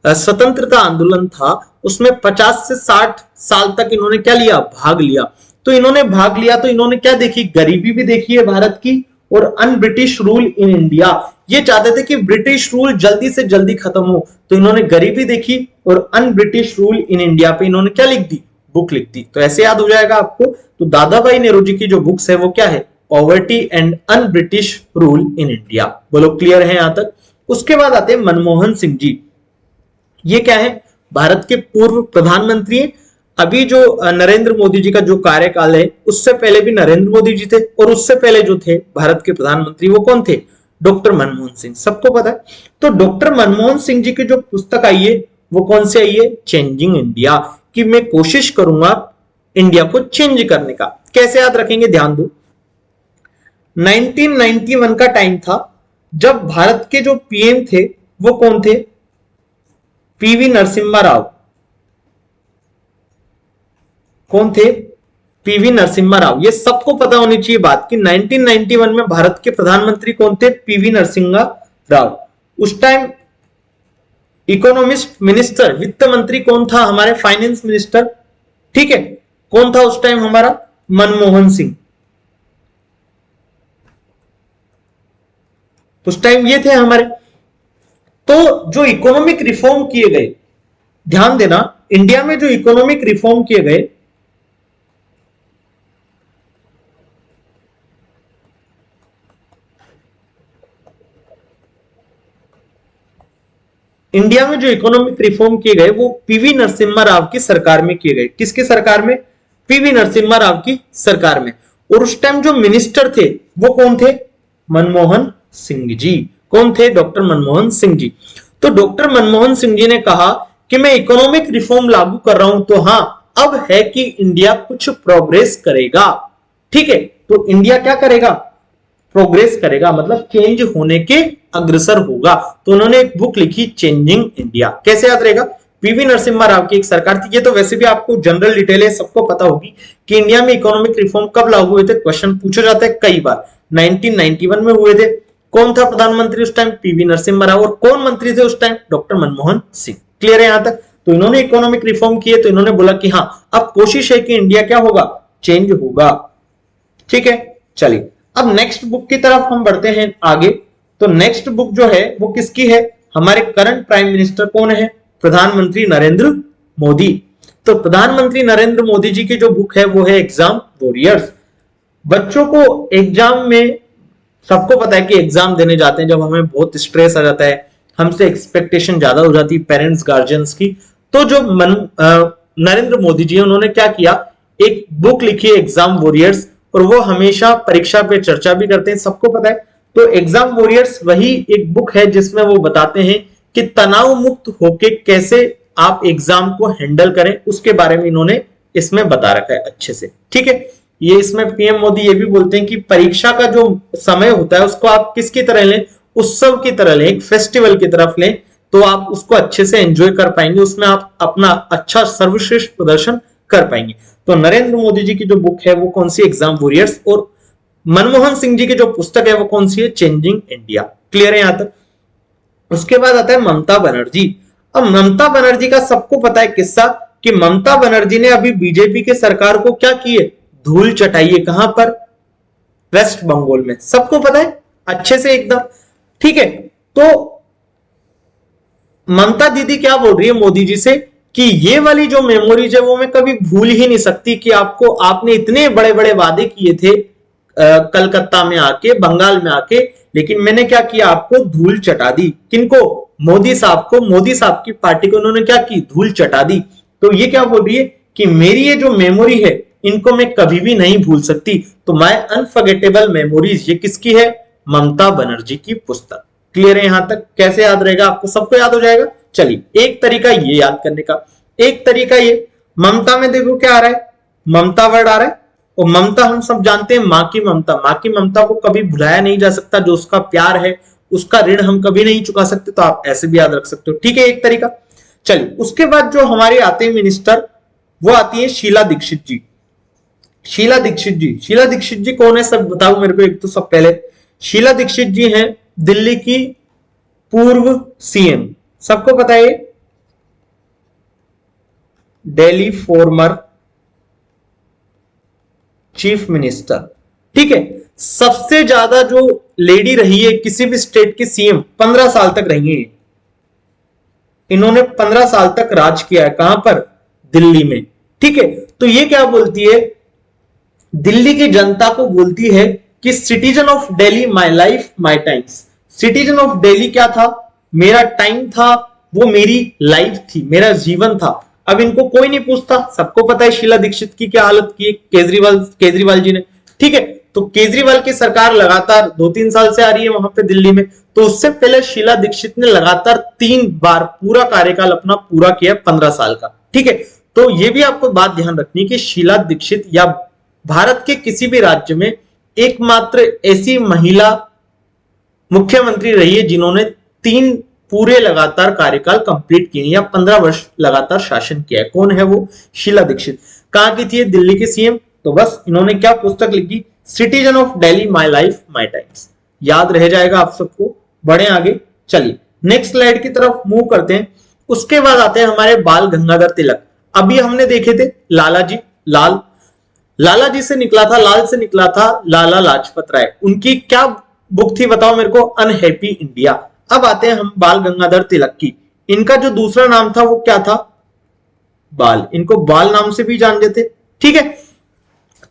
स्वतंत्रता आंदोलन था उसमें 50 से 60 साल तक इन्होंने क्या लिया, भाग लिया। तो इन्होंने भाग लिया तो इन्होंने क्या देखी, गरीबी भी देखी है भारत की, और un British rule in India. ये चाहते थे कि ब्रिटिश रूल जल्दी से जल्दी खत्म हो, तो इन्होंने गरीबी देखी और un British rule in India पे इन्होंने क्या लिख दी, बुक लिख दी। तो ऐसे याद हो जाएगा आपको। तो दादा भाई नेहरू जी की जो बुक्स है वो क्या है, poverty and un British rule in India. बोलो क्लियर है यहां तक। उसके बाद आते हैं मनमोहन सिंह जी। ये क्या है, भारत के पूर्व प्रधानमंत्री हैं। अभी जो नरेंद्र मोदी जी का जो कार्यकाल है उससे पहले भी नरेंद्र मोदी जी थे, और उससे पहले जो थे भारत के प्रधानमंत्री वो कौन थे, डॉक्टर मनमोहन सिंह, सबको पता है। तो डॉक्टर मनमोहन सिंह जी की जो पुस्तक आई है वो कौन सी आई है, चेंजिंग इंडिया, कि मैं कोशिश करूंगा इंडिया को चेंज करने का। कैसे याद रखेंगे, ध्यान दो। 1991 का टाइम था जब भारत के जो पीएम थे वो कौन थे, पीवी नरसिम्हा राव। कौन थे, पीवी नरसिम्हा राव। ये सबको पता होनी चाहिए बात कि 1991 में भारत के प्रधानमंत्री कौन थे, पीवी नरसिम्हा राव। उस टाइम इकोनॉमिस्ट मिनिस्टर, वित्त मंत्री कौन था, हमारे फाइनेंस मिनिस्टर, ठीक है, कौन था उस टाइम, हमारा मनमोहन सिंह। उस टाइम ये थे हमारे। तो जो इकोनॉमिक रिफॉर्म किए गए, ध्यान देना, इंडिया में जो इकोनॉमिक रिफॉर्म किए गए, इंडिया में जो इकोनॉमिक रिफॉर्म किए गए वो पीवी नरसिम्हा राव की सरकार में किए गए। किसकी सरकार में, पीवी नरसिम्हा राव की सरकार में। और उस टाइम जो मिनिस्टर थे वो कौन थे, मनमोहन सिंह जी। कौन थे, डॉक्टर मनमोहन सिंह जी। तो डॉक्टर मनमोहन सिंह जी ने कहा कि मैं इकोनॉमिक रिफॉर्म लागू कर रहा हूं, तो हां अब है कि इंडिया कुछ प्रोग्रेस करेगा, ठीक है। तो इंडिया क्या करेगा, प्रोग्रेस करेगा, मतलब चेंज होने के अग्रसर होगा। तो उन्होंने एक बुक लिखी चेंजिंग इंडिया। कैसे याद रहेगा, पीवी नरसिम्हा राव की एक सरकार थी। ये तो वैसे भी आपको जनरल डिटेल है, सबको पता होगी कि इंडिया में इकोनॉमिक रिफॉर्म कब लागू हुए थे, क्वेश्चन पूछा जाता है कई बार। 1991 में हुए थे। कौन था प्रधानमंत्री उस टाइम, पीवी नरसिम्हा राव। और कौन मंत्री थे उस time, doctor Manmohan Singh. Clear है यहां तक। तो इन्होंने इकोनॉमिक रिफॉर्म किए, तो इन्होंने बोला कि हाँ अब कोशिश है कि इंडिया क्या होगा, चेंज होगा, ठीक है। चलिए अब नेक्स्ट बुक की तरफ हम बढ़ते हैं आगे। तो नेक्स्ट बुक जो है वो किसकी है, हमारे करंट प्राइम मिनिस्टर कौन है, प्रधानमंत्री नरेंद्र मोदी। तो प्रधानमंत्री नरेंद्र मोदी जी की जो बुक है वो है एग्जाम वॉरियर्स। बच्चों को एग्जाम में, सबको पता है कि एग्जाम देने जाते हैं जब हमें बहुत स्ट्रेस आ जाता है, हमसे एक्सपेक्टेशन ज्यादा हो जाती है पेरेंट्स गार्जियंस की। तो जो नरेंद्र मोदी जी उन्होंने क्या किया, एक बुक लिखी है एग्जाम वॉरियर्स, और वो हमेशा परीक्षा पे चर्चा भी करते हैं, सबको पता है। तो एग्जाम वॉरियर्स वही एक बुक है जिसमें वो बताते हैं कि तनाव मुक्त होके कैसे आप एग्जाम को हैंडल करें, उसके बारे में इन्होंने इसमें बता रखा है अच्छे से, ठीक है। ये इसमें पीएम मोदी ये भी बोलते हैं कि परीक्षा का जो समय होता है उसको आप किसकी तरह लें, उत्सव की तरह लें, एक फेस्टिवल की तरफ लें, तो आप उसको अच्छे से एंजॉय कर पाएंगे, उसमें आप अपना अच्छा सर्वश्रेष्ठ प्रदर्शन कर पाएंगे। तो नरेंद्र मोदी जी की जो बुक है वो कौन सी, एग्जाम वॉरियर्स। और मनमोहन सिंह जी की जो पुस्तक है वो कौन सी है, चेंजिंग इंडिया। क्लियर है यहां तक। उसके बाद आता है ममता बनर्जी। अब ममता बनर्जी का सबको पता है किस्सा कि ममता बनर्जी ने अभी बीजेपी के सरकार को क्या किए, धूल चटाई है। कहां पर? वेस्ट बंगाल में, सबको पता है अच्छे से एकदम। ठीक है, तो ममता दीदी क्या बोल रही है मोदी जी से कि ये वाली जो मेमोरीज है वो मैं कभी भूल ही नहीं सकती कि आपने इतने बड़े बड़े वादे किए थे कलकत्ता में आके, बंगाल में आके, लेकिन मैंने क्या किया, आपको धूल चटा दी। किनको? मोदी साहब को, मोदी साहब की पार्टी को उन्होंने क्या की, धूल चटा दी। तो ये क्या बोल रही है कि मेरी ये जो मेमोरी है इनको मैं कभी भी नहीं भूल सकती। तो माय अनफॉरगेटेबल मेमोरीज ये किसकी है? ममता बनर्जी की पुस्तक। क्लियर है यहां तक? कैसे याद रहेगा आपको? सबको याद हो जाएगा। चलिए, एक तरीका ये याद करने का, एक तरीका ये, ममता में देखो क्या आ रहा है, ममता वर्ड आ रहा है, और ममता हम सब जानते हैं मां की ममता। मां की ममता को कभी भुलाया नहीं जा सकता, जो उसका प्यार है उसका ऋण हम कभी नहीं चुका सकते। तो आप ऐसे भी याद रख सकते हो। ठीक है, एक तरीका। चलिए, उसके बाद जो हमारे आते हैं मिनिस्टर, वो आती है शीला दीक्षित जी। शीला दीक्षित जी, शीला दीक्षित जी कौन है सब बताओ मेरे को एक तो। सब पहले शीला दीक्षित जी हैं दिल्ली की पूर्व सीएम, सबको पता है, दिल्ली फॉर्मर चीफ मिनिस्टर। ठीक है, सबसे ज्यादा जो लेडी रही है किसी भी स्टेट की सीएम, 15 साल तक रही है इन्होंने, 15 साल तक राज किया है। कहां पर? दिल्ली में। ठीक है, तो ये क्या बोलती है, दिल्ली की जनता को बोलती है कि citizen of Delhi my life my times. Citizen of Delhi क्या था? मेरा टाइम था, वो मेरी लाइफ थी, मेरा जीवन था। अब इनको कोई नहीं पूछता, सबको पता है शीला दीक्षित की क्या हालत की है केजरीवाल जी ने। ठीक है, तो केजरीवाल की सरकार लगातार 2-3 साल से आ रही है वहां पे दिल्ली में, तो उससे पहले शीला दीक्षित ने लगातार 3 बार पूरा कार्यकाल अपना पूरा किया 15 साल का। ठीक है, तो ये भी आपको बात ध्यान रखनी कि शीला दीक्षित या भारत के किसी भी राज्य में एकमात्र ऐसी महिला मुख्यमंत्री रही है जिन्होंने 3 पूरे लगातार कार्यकाल कंप्लीट किए या 15 वर्ष लगातार शासन किया है। कौन है वो? शीला दीक्षित। कहां की थी? दिल्ली की सीएम। तो बस इन्होंने क्या पुस्तक लिखी? Citizen of Delhi my life my times. याद रह जाएगा आप सबको। बढ़े आगे। चलिए, नेक्स्ट स्लाइड की तरफ मूव करते हैं। उसके बाद आते हैं हमारे बाल गंगाधर तिलक। अभी हमने देखे थे लाला जी, लाला जी से निकला था, लाल से निकला था लाला लाजपत राय। उनकी क्या बुक थी बताओ मेरे को? Unhappy India. अब आते हैं हम बाल गंगाधर तिलक की। इनका जो दूसरा नाम था वो क्या था? बाल। इनको बाल नाम से भी जान लेते। ठीक है,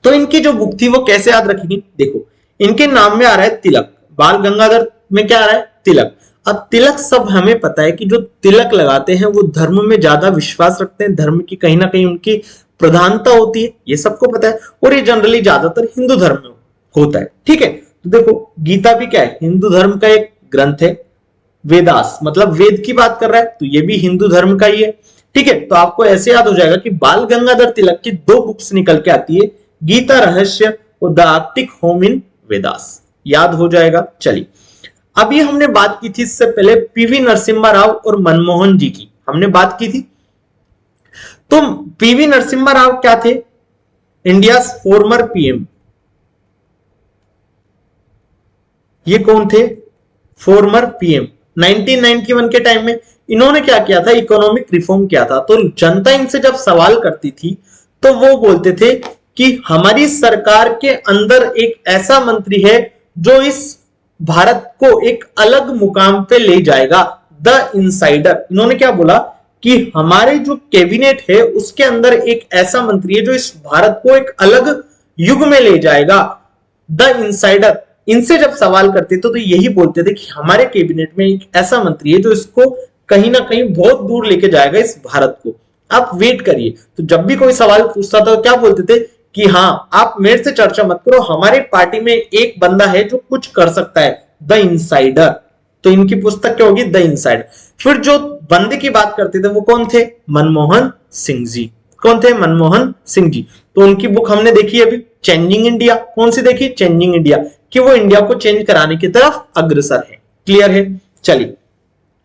तो इनकी जो बुक थी वो कैसे याद रखेंगे? देखो, इनके नाम में आ रहा है तिलक, बाल गंगाधर में क्या आ रहा है? तिलक। अब तिलक सब हमें पता है कि जो तिलक लगाते हैं वो धर्म में ज्यादा विश्वास रखते हैं, धर्म की कहीं ना कहीं उनकी प्रधानता होती है, ये सबको पता है। और ये जनरली ज्यादातर हिंदू धर्म में होता है। ठीक है, तो देखो गीता भी क्या है? हिंदू धर्म का एक ग्रंथ है। वेदास मतलब वेद की बात कर रहा है, तो ये भी हिंदू धर्म का ही है। ठीक है, तो आपको ऐसे याद हो जाएगा कि बाल गंगाधर तिलक की 2 बुक्स निकल के आती है, गीता रहस्य और the Arctic home in Vedas. याद हो जाएगा। चलिए, अभी हमने बात की थी इससे पहले पीवी नरसिम्हा राव और मनमोहन जी की हमने बात की थी। तो पीवी नरसिम्हा राव क्या थे? India former PM. ये कौन थे? Former PM. 1991 के टाइम में इन्होंने क्या किया था? इकोनॉमिक रिफॉर्म किया था। तो जनता इनसे जब सवाल करती थी तो वो बोलते थे कि हमारी सरकार के अंदर एक ऐसा मंत्री है जो इस भारत को एक अलग मुकाम पे ले जाएगा, द इनसाइडर। इन्होंने क्या बोला कि हमारे जो कैबिनेट है उसके अंदर एक ऐसा मंत्री है जो इस भारत को एक अलग युग में ले जाएगा, द इनसाइडर। इनसे जब सवाल करते थे तो यही बोलते थे कि हमारे कैबिनेट में एक ऐसा मंत्री है जो इसको कहीं ना कहीं बहुत दूर लेके जाएगा इस भारत को, आप वेट करिए। तो जब भी कोई सवाल पूछता था तो क्या बोलते थे कि हाँ आप मेरे से चर्चा मत करो, हमारे पार्टी में एक बंदा है जो कुछ कर सकता है, द इनसाइडर। तो इनकी पुस्तक क्या होगी? The insider. फिर जो बंदे की बात करते थे वो कौन थे? मनमोहन सिंह जी। कौन थे? मनमोहन सिंह जी। तो उनकी बुक हमने देखी अभी, चेंजिंग इंडिया। कौन सी देखी? चेंजिंग इंडिया, कि वो इंडिया को चेंज कराने की तरफ अग्रसर है। क्लियर है? चलिए,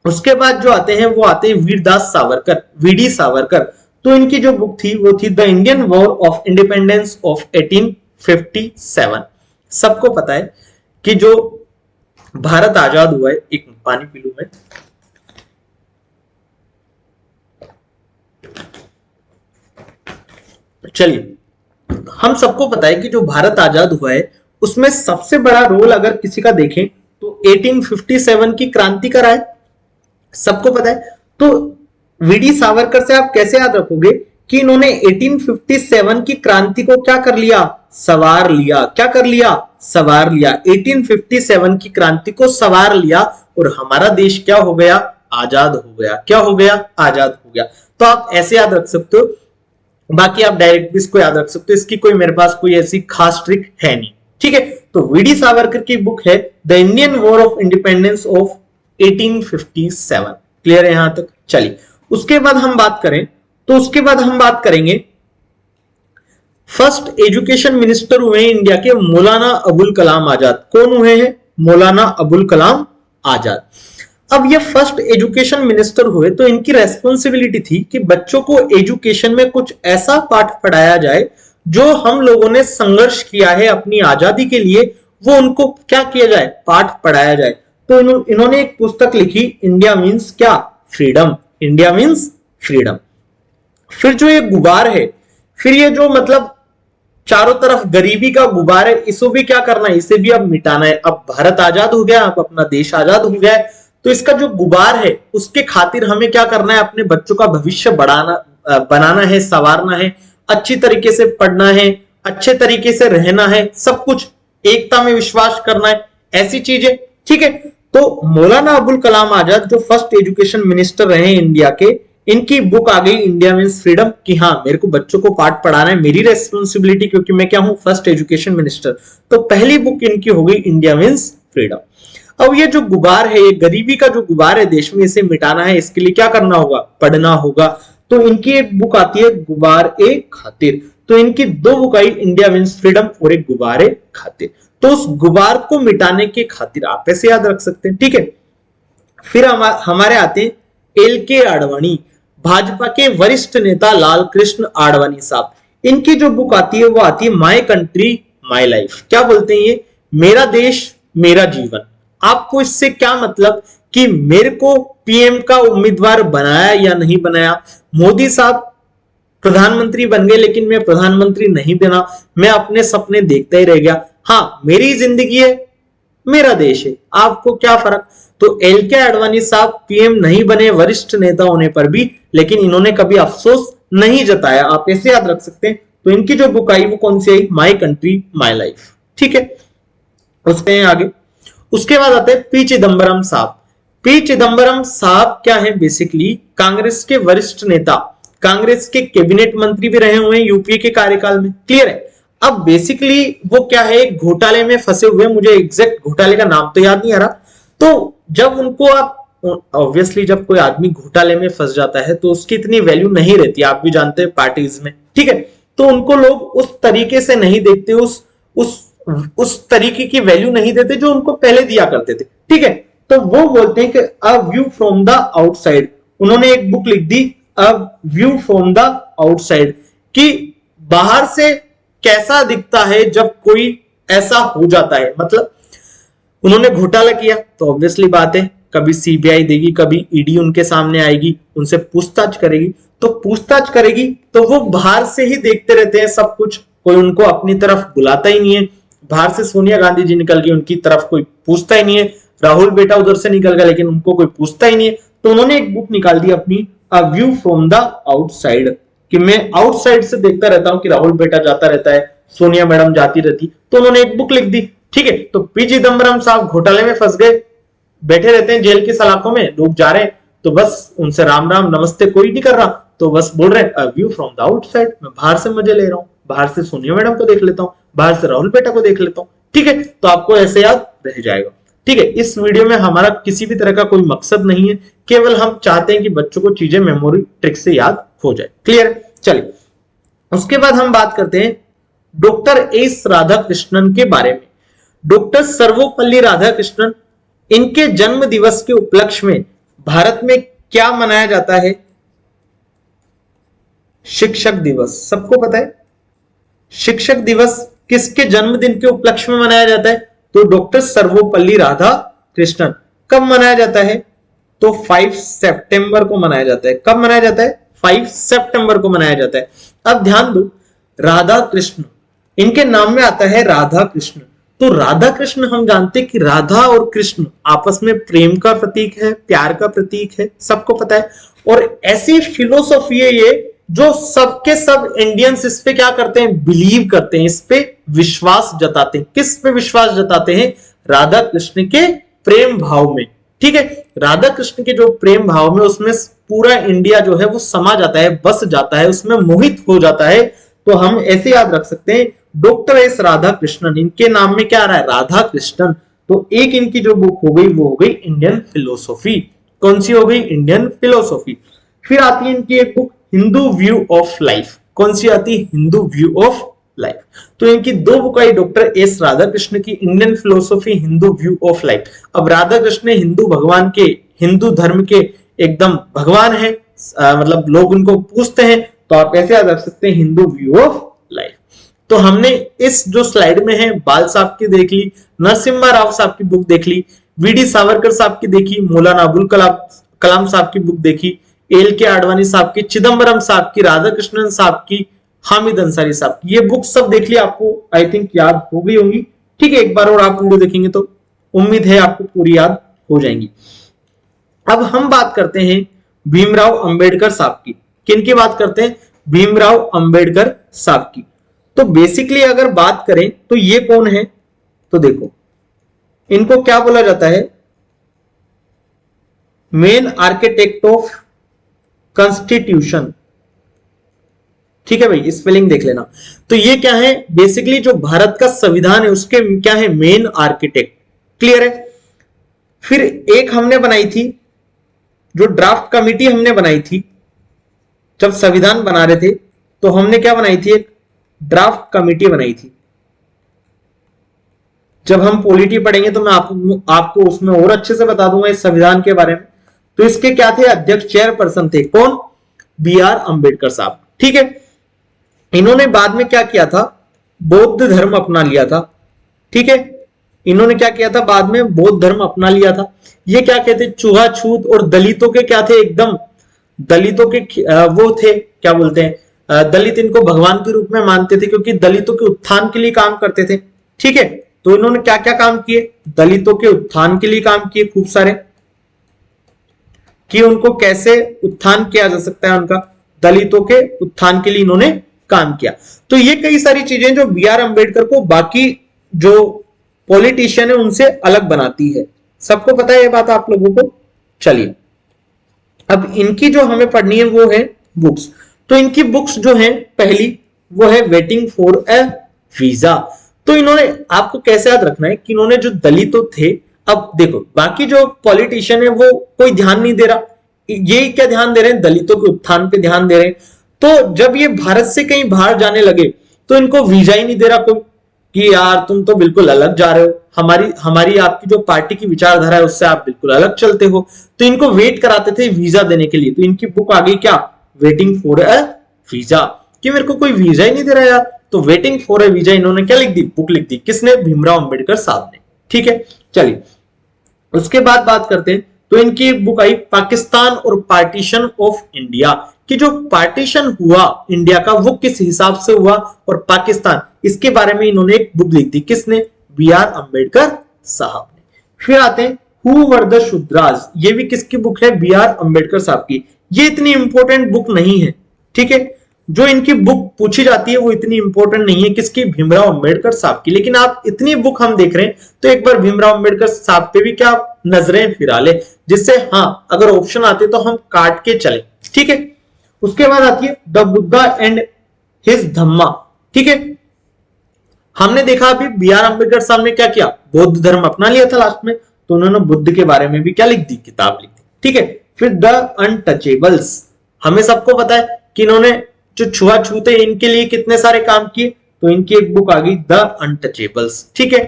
उसके बाद जो आते हैं वो आते हैं वीरदास सावरकर, वीडी सावरकर। तो इनकी जो बुक थी वो थी the Indian war of independence of 1857। सबको पता है कि जो भारत आजाद हुआ है, एक पानी पी लूं मैं, चलिए, हम सबको पता है कि जो भारत आजाद हुआ है उसमें सबसे बड़ा रोल अगर किसी का देखें तो 1857 की क्रांति का रहा है, सबको पता है। तो वीडी सावरकर से आप कैसे याद रखोगे कि इन्होंने 1857 की क्रांति को क्या कर लिया, सवार लिया। क्या कर लिया, सवार लिया। 1857 की क्रांति को सवार लिया और हमारा देश क्या हो गया, आजाद हो गया। क्या हो गया, आजाद हो गया। तो आप ऐसे याद रख सकते हो, बाकी आप डायरेक्ट भी इसको याद रख सकते हो, इसकी कोई मेरे पास कोई ऐसी खास ट्रिक है नहीं। ठीक है, तो वीडी सावरकर की बुक है the Indian war of independence of 1857। Clear है यहां तक। चलिए, उसके बाद हम बात करें तो उसके बाद हम बात करेंगे फर्स्ट एजुकेशन मिनिस्टर हुए हैं इंडिया के मौलाना अबुल कलाम आजाद। कौन हुए हैं, मौलाना अबुल कलाम आजाद। अब ये फर्स्ट एजुकेशन मिनिस्टर हुए तो इनकी रेस्पॉन्सिबिलिटी थी कि बच्चों को एजुकेशन में कुछ ऐसा पाठ पढ़ाया जाए जो हम लोगों ने संघर्ष किया है अपनी आजादी के लिए, वो उनको क्या किया जाए, पाठ पढ़ाया जाए। तो इन्होंने एक पुस्तक लिखी, इंडिया मीन्स क्या, फ्रीडम। India means freedom. फिर जो ये गुबार है, फिर ये जो मतलब चारों तरफ गरीबी का गुबार है, इसको भी क्या करना है, इसे भी अब मिटाना है। अब भारत आजाद हो गया, अब अपना देश आजाद हो गया है, तो इसका जो गुबार है उसके खातिर हमें क्या करना है, अपने बच्चों का भविष्य बनाना है, संवारना है, अच्छी तरीके से पढ़ना है, अच्छे तरीके से रहना है, सब कुछ एकता में विश्वास करना है, ऐसी चीजें। ठीक है, तो मौलाना अबुल कलाम आजाद जो फर्स्ट एजुकेशन मिनिस्टर रहे इंडिया के, इनकी बुक आ गई इंडिया मीन्स फ्रीडम कि हाँ मेरे को बच्चों को पाठ पढ़ाना है, मेरी रेस्पॉन्सिबिलिटी, क्योंकि मैं क्या हूं, फर्स्ट एजुकेशन मिनिस्टर। तो पहली बुक इनकी हो गई इंडिया मीन्स फ्रीडम। अब ये जो गुबार है, ये गरीबी का जो गुबार है देश में, इसे मिटाना है, इसके लिए क्या करना होगा, पढ़ना होगा। तो इनकी एक बुक आती है गुबार ए खातिर। तो इनकी दो बुक आई, इंडिया मीन्स फ्रीडम और एक गुबार ए खातिर। तो उस गुबार को मिटाने के खातिर आप ऐसे याद रख सकते हैं। ठीक है, फिर हमारे आते हैं एल के आडवाणी, भाजपा के वरिष्ठ नेता लाल कृष्ण आडवाणी साहब। इनकी जो बुक आती है वो आती है माय कंट्री माय लाइफ। क्या बोलते हैं ये, मेरा देश मेरा जीवन। आपको इससे क्या मतलब कि मेरे को पीएम का उम्मीदवार बनाया या नहीं बनाया, मोदी साहब प्रधानमंत्री बन गए लेकिन मैं प्रधानमंत्री नहीं बना, मैं अपने सपने देखता ही रह गया। हाँ, मेरी जिंदगी है, मेरा देश है, आपको क्या फर्क। तो एल के आडवाणी साहब पीएम नहीं बने वरिष्ठ नेता होने पर भी, लेकिन इन्होंने कभी अफसोस नहीं जताया, आप ऐसे याद रख सकते हैं। तो इनकी जो बुक आई वो कौन सी आई, माय कंट्री माय लाइफ। ठीक है, उसके आगे उसके बाद आते हैं पी चिदम्बरम साहब। पी चिदम्बरम साहब क्या है, बेसिकली कांग्रेस के वरिष्ठ नेता, कांग्रेस के कैबिनेट मंत्री भी रहे हुए हैं यूपीए के कार्यकाल में। क्लियर है। अब बेसिकली वो क्या है, घोटाले में फंसे हुए, मुझे एग्जैक्ट घोटाले का नाम तो याद नहीं आ रहा। तो जब उनको आप ऑब्वियसली जब कोई आदमी घोटाले में फंस जाता है तो उसकी इतनी वैल्यू नहीं रहती, आप भी जानते हैं पार्टीज में। ठीक है, तो उनको लोग उस तरीके से नहीं देखते, उस तरीके की वैल्यू नहीं देते जो उनको पहले दिया करते थे। ठीक है, तो वो बोलते हैं कि a view from the outside. उन्होंने एक बुक लिख दी, a view from the outside, कि बाहर से कैसा दिखता है जब कोई ऐसा हो जाता है। मतलब उन्होंने घोटाला किया तो ऑब्वियसली बात है कभी सीबीआई देगी, कभी ईडी उनके सामने आएगी, उनसे पूछताछ करेगी। तो पूछताछ करेगी तो वो बाहर से ही देखते रहते हैं सब कुछ, कोई उनको अपनी तरफ बुलाता ही नहीं है। बाहर से सोनिया गांधी जी निकल गई, उनकी तरफ कोई पूछता ही नहीं है। राहुल बेटा उधर से निकल गया लेकिन उनको कोई पूछता ही नहीं है। तो उन्होंने एक बुक निकाल दी अपनी, अ व्यू फ्रॉम द आउटसाइड, कि मैं आउटसाइड से देखता रहता हूं कि राहुल बेटा जाता रहता है, सोनिया मैडम जाती रहती। तो उन्होंने एक बुक लिख दी। ठीक है, तो पी चिदम्बरम साहब घोटाले में फंस गए, बैठे रहते हैं जेल की सलाखों में, लोग जा रहे हैं तो बस उनसे राम राम नमस्ते कोई नहीं कर रहा, तो बस बोल रहे हैं व्यू फ्रॉम द आउटसाइड, मैं बाहर से मजे ले रहा हूं, बाहर से सोनिया मैडम को देख लेता हूं, बाहर से राहुल बेटा को देख लेता हूं। ठीक है, तो आपको ऐसे याद रह जाएगा। ठीक है, इस वीडियो में हमारा किसी भी तरह का कोई मकसद नहीं है, केवल हम चाहते हैं कि बच्चों को चीजें मेमोरी ट्रिक से याद हो जाए। क्लियर। चलिए, उसके बाद हम बात करते हैं डॉक्टर एस राधाकृष्णन के बारे में। डॉक्टर सर्वपल्ली राधाकृष्णन, इनके जन्म दिवस के उपलक्ष्य में भारत में क्या मनाया जाता है, शिक्षक दिवस। सबको पता है शिक्षक दिवस किसके जन्मदिन के उपलक्ष्य में मनाया जाता है, तो डॉक्टर सर्वपल्ली राधाकृष्णन। कब मनाया जाता है, तो 5 सितंबर को मनाया जाता है। कब मनाया जाता है, 5 सितंबर को मनाया जाता है। अब ध्यान दो, राधा कृष्ण, इनके नाम में आता है राधा कृष्ण। तो राधा कृष्ण हम जानते हैं कि राधा और कृष्ण आपस में प्रेम का प्रतीक है, प्यार का प्रतीक है, सबको पता है। और ऐसी फिलोसॉफी है ये जो सबके सब इंडियंस इस पे क्या करते हैं, बिलीव करते हैं, इस पे विश्वास जताते हैं। किस पे विश्वास जताते हैं? राधा कृष्ण के प्रेम भाव में। ठीक है, राधा कृष्ण के जो प्रेम भाव में उसमें पूरा इंडिया जो है वो समा जाता है, बस जाता है, उसमें मोहित हो जाता है। तो हम ऐसे याद रख सकते हैं डॉक्टर एस राधा कृष्णन, इनके नाम में क्या आ रहा है? राधा कृष्णन। तो एक इनकी जो बुक हो गई वो हो गई इंडियन फिलोसॉफी। कौन सी हो गई? Indian philosophy. फिर आती है इनकी एक book Hindu view of life. कौन सी आती है? Hindu view of life. तो इनकी दो बुक आई डॉक्टर एस राधा कृष्ण की, Indian philosophy, Hindu view of life. अब राधा कृष्ण हिंदू भगवान के, हिंदू धर्म के एकदम भगवान है, मतलब लोग उनको पूछते हैं, तो आप ऐसे याद रख सकते हैं हिंदू व्यू ऑफ लाइफ। तो हमने इस जो स्लाइड में है बाल साहब की देख ली, नरसिम्हा राव साहब की बुक देख ली, वीडी सावरकर साहब की देखी, मौलाना अबुल कलाम साहब की बुक देखी, एल के आडवाणी साहब की, चिदम्बरम साहब की, राधा कृष्णन साहब की, हामिद अंसारी साहब की, ये बुक सब देख ली। आपको आई थिंक याद हो गई होंगी। ठीक है, एक बार और आप वीडियो देखेंगे तो उम्मीद है आपको पूरी याद हो जाएंगी। अब हम बात करते हैं भीमराव अंबेडकर साहब की। किनकी बात करते हैं? भीमराव अंबेडकर साहब की। तो बेसिकली अगर बात करें तो ये कौन है? तो देखो, इनको क्या बोला जाता है? Main architect of constitution. ठीक है भाई, स्पेलिंग देख लेना। तो ये क्या है? बेसिकली जो भारत का संविधान है उसके क्या है? Main architect. क्लियर है? फिर एक हमने बनाई थी, जो ड्राफ्ट कमिटी हमने बनाई थी जब संविधान बना रहे थे, तो हमने क्या बनाई थी? एक ड्राफ्ट कमिटी बनाई थी। जब हम पॉलिटी पढ़ेंगे तो मैं आपको उसमें और अच्छे से बता दूंगा इस संविधान के बारे में। तो इसके क्या थे? अध्यक्ष, चेयरपर्सन थे कौन? बी आर अंबेडकर साहब। ठीक है, इन्होंने बाद में क्या किया था? बौद्ध धर्म अपना लिया था। ठीक है, इन्होंने क्या किया था? बाद में बौद्ध धर्म अपना लिया था। ये क्या कहते? छुआछूत और दलितों के क्या थे? एकदम दलितों के वो थे, क्या बोलते हैं, दलित इनको भगवान के रूप में मानते थे क्योंकि दलितों के उत्थान के लिए काम करते थे। ठीक है, तो इन्होंने क्या क्या काम किए? दलितों के उत्थान के लिए काम किए खूब सारे, कि उनको कैसे उत्थान किया जा सकता है, उनका दलितों के उत्थान के लिए इन्होंने काम किया। तो ये कई सारी चीजें जो बी आर अंबेडकर को बाकी जो पॉलिटिशियन है उनसे अलग बनाती है। सबको पता है ये बात आप लोगों को। चलिए, अब इनकी जो हमें पढ़नी है वो है बुक्स। तो इनकी बुक्स जो है, पहली वो है वेटिंग फॉर ए वीजा। तो इन्होंने, आपको कैसे याद रखना है कि इन्होंने जो दलितों थे, अब देखो बाकी जो पॉलिटिशियन है वो कोई ध्यान नहीं दे रहा, ये क्या ध्यान दे रहे हैं? दलितों के उत्थान पे ध्यान दे रहे हैं। तो जब ये भारत से कहीं बाहर जाने लगे तो इनको वीजा ही नहीं दे रहा कोई, कि यार तुम तो बिल्कुल अलग जा रहे हो, हमारी आपकी जो पार्टी की विचारधारा है उससे आप बिल्कुल अलग चलते हो। तो इनको वेट कराते थे वीजा देने के लिए। तो इनकी बुक आ गई क्या? वेटिंग फॉर ए वीजा, कि मेरे को कोई वीजा ही नहीं दे रहा यार। तो वेटिंग फॉर ए वीजा इन्होंने क्या लिख दी? बुक लिख दी। किसने? भीमराव अंबेडकर साहब ने। ठीक है, चलिए उसके बाद बात करते हैं। तो इनकी एक बुक आई पाकिस्तान और पार्टीशन ऑफ इंडिया, कि जो पार्टीशन हुआ इंडिया का वो किस हिसाब से हुआ, और पाकिस्तान, इसके बारे में इन्होंने एक बुक लिख दी। किसने? बी आर अंबेडकर साहब ने। फिर आते हैं हु वर द शूद्राज, ये भी किसकी बुक है? बी आर अंबेडकर साहब की। ये इतनी इंपॉर्टेंट बुक नहीं है। ठीक है, जो इनकी बुक पूछी जाती है वो इतनी इंपॉर्टेंट नहीं है। किसकी? भीमराव अंबेडकर साहब की। लेकिन आप इतनी बुक हम देख रहे हैं तो एक बार भीमराव अंबेडकर साहब पे भी क्या नजरें फिरा ले, जिससे हाँ अगर ऑप्शन आते तो हम काट के चले। ठीक है, उसके बाद आती है द बुद्धा एंड हिज धम्मा। ठीक है, हमने देखा अभी बी आर अंबेडकर साहब ने क्या किया? बौद्ध धर्म अपना लिया था लास्ट में, तो उन्होंने बुद्ध के बारे में भी क्या लिख दी? किताब लिख दी। ठीक है, फिर द अनटचेबल्स, हमें सबको पता है कि इन्होंने जो छुआछूत है इनके लिए कितने सारे काम किए, तो इनकी एक बुक आ गई द अनटचेबल्स। ठीक है,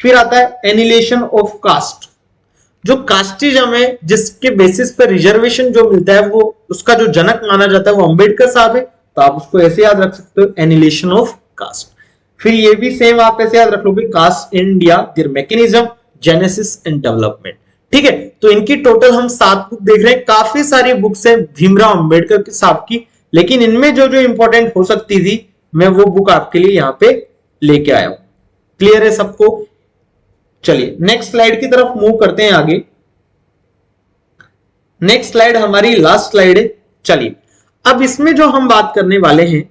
फिर आता है एनिलेशन ऑफ कास्ट, जो कास्टिज्म है जिसके बेसिस पर रिजर्वेशन जो मिलता है वो उसका जो जनक माना जाता है वो अंबेडकर साहब है। तो आप उसको ऐसे याद रख सकते हो, एनिलेशन ऑफ कास्ट। फिर ये भी सेम आप ऐसे याद रख लोगे, caste in India, their mechanism, genesis and development. ठीक है, तो इनकी टोटल हम 7 बुक देख रहे हैं। काफी सारी बुक्स हैं भीमराव अंबेडकर साहब की, लेकिन इनमें जो जो इंपॉर्टेंट हो सकती थी मैं वो बुक आपके लिए यहां पे लेके आया हूं। क्लियर है सबको? चलिए नेक्स्ट स्लाइड की तरफ मूव करते हैं आगे। नेक्स्ट स्लाइड हमारी लास्ट स्लाइड है। चलिए अब इसमें जो हम बात करने वाले हैं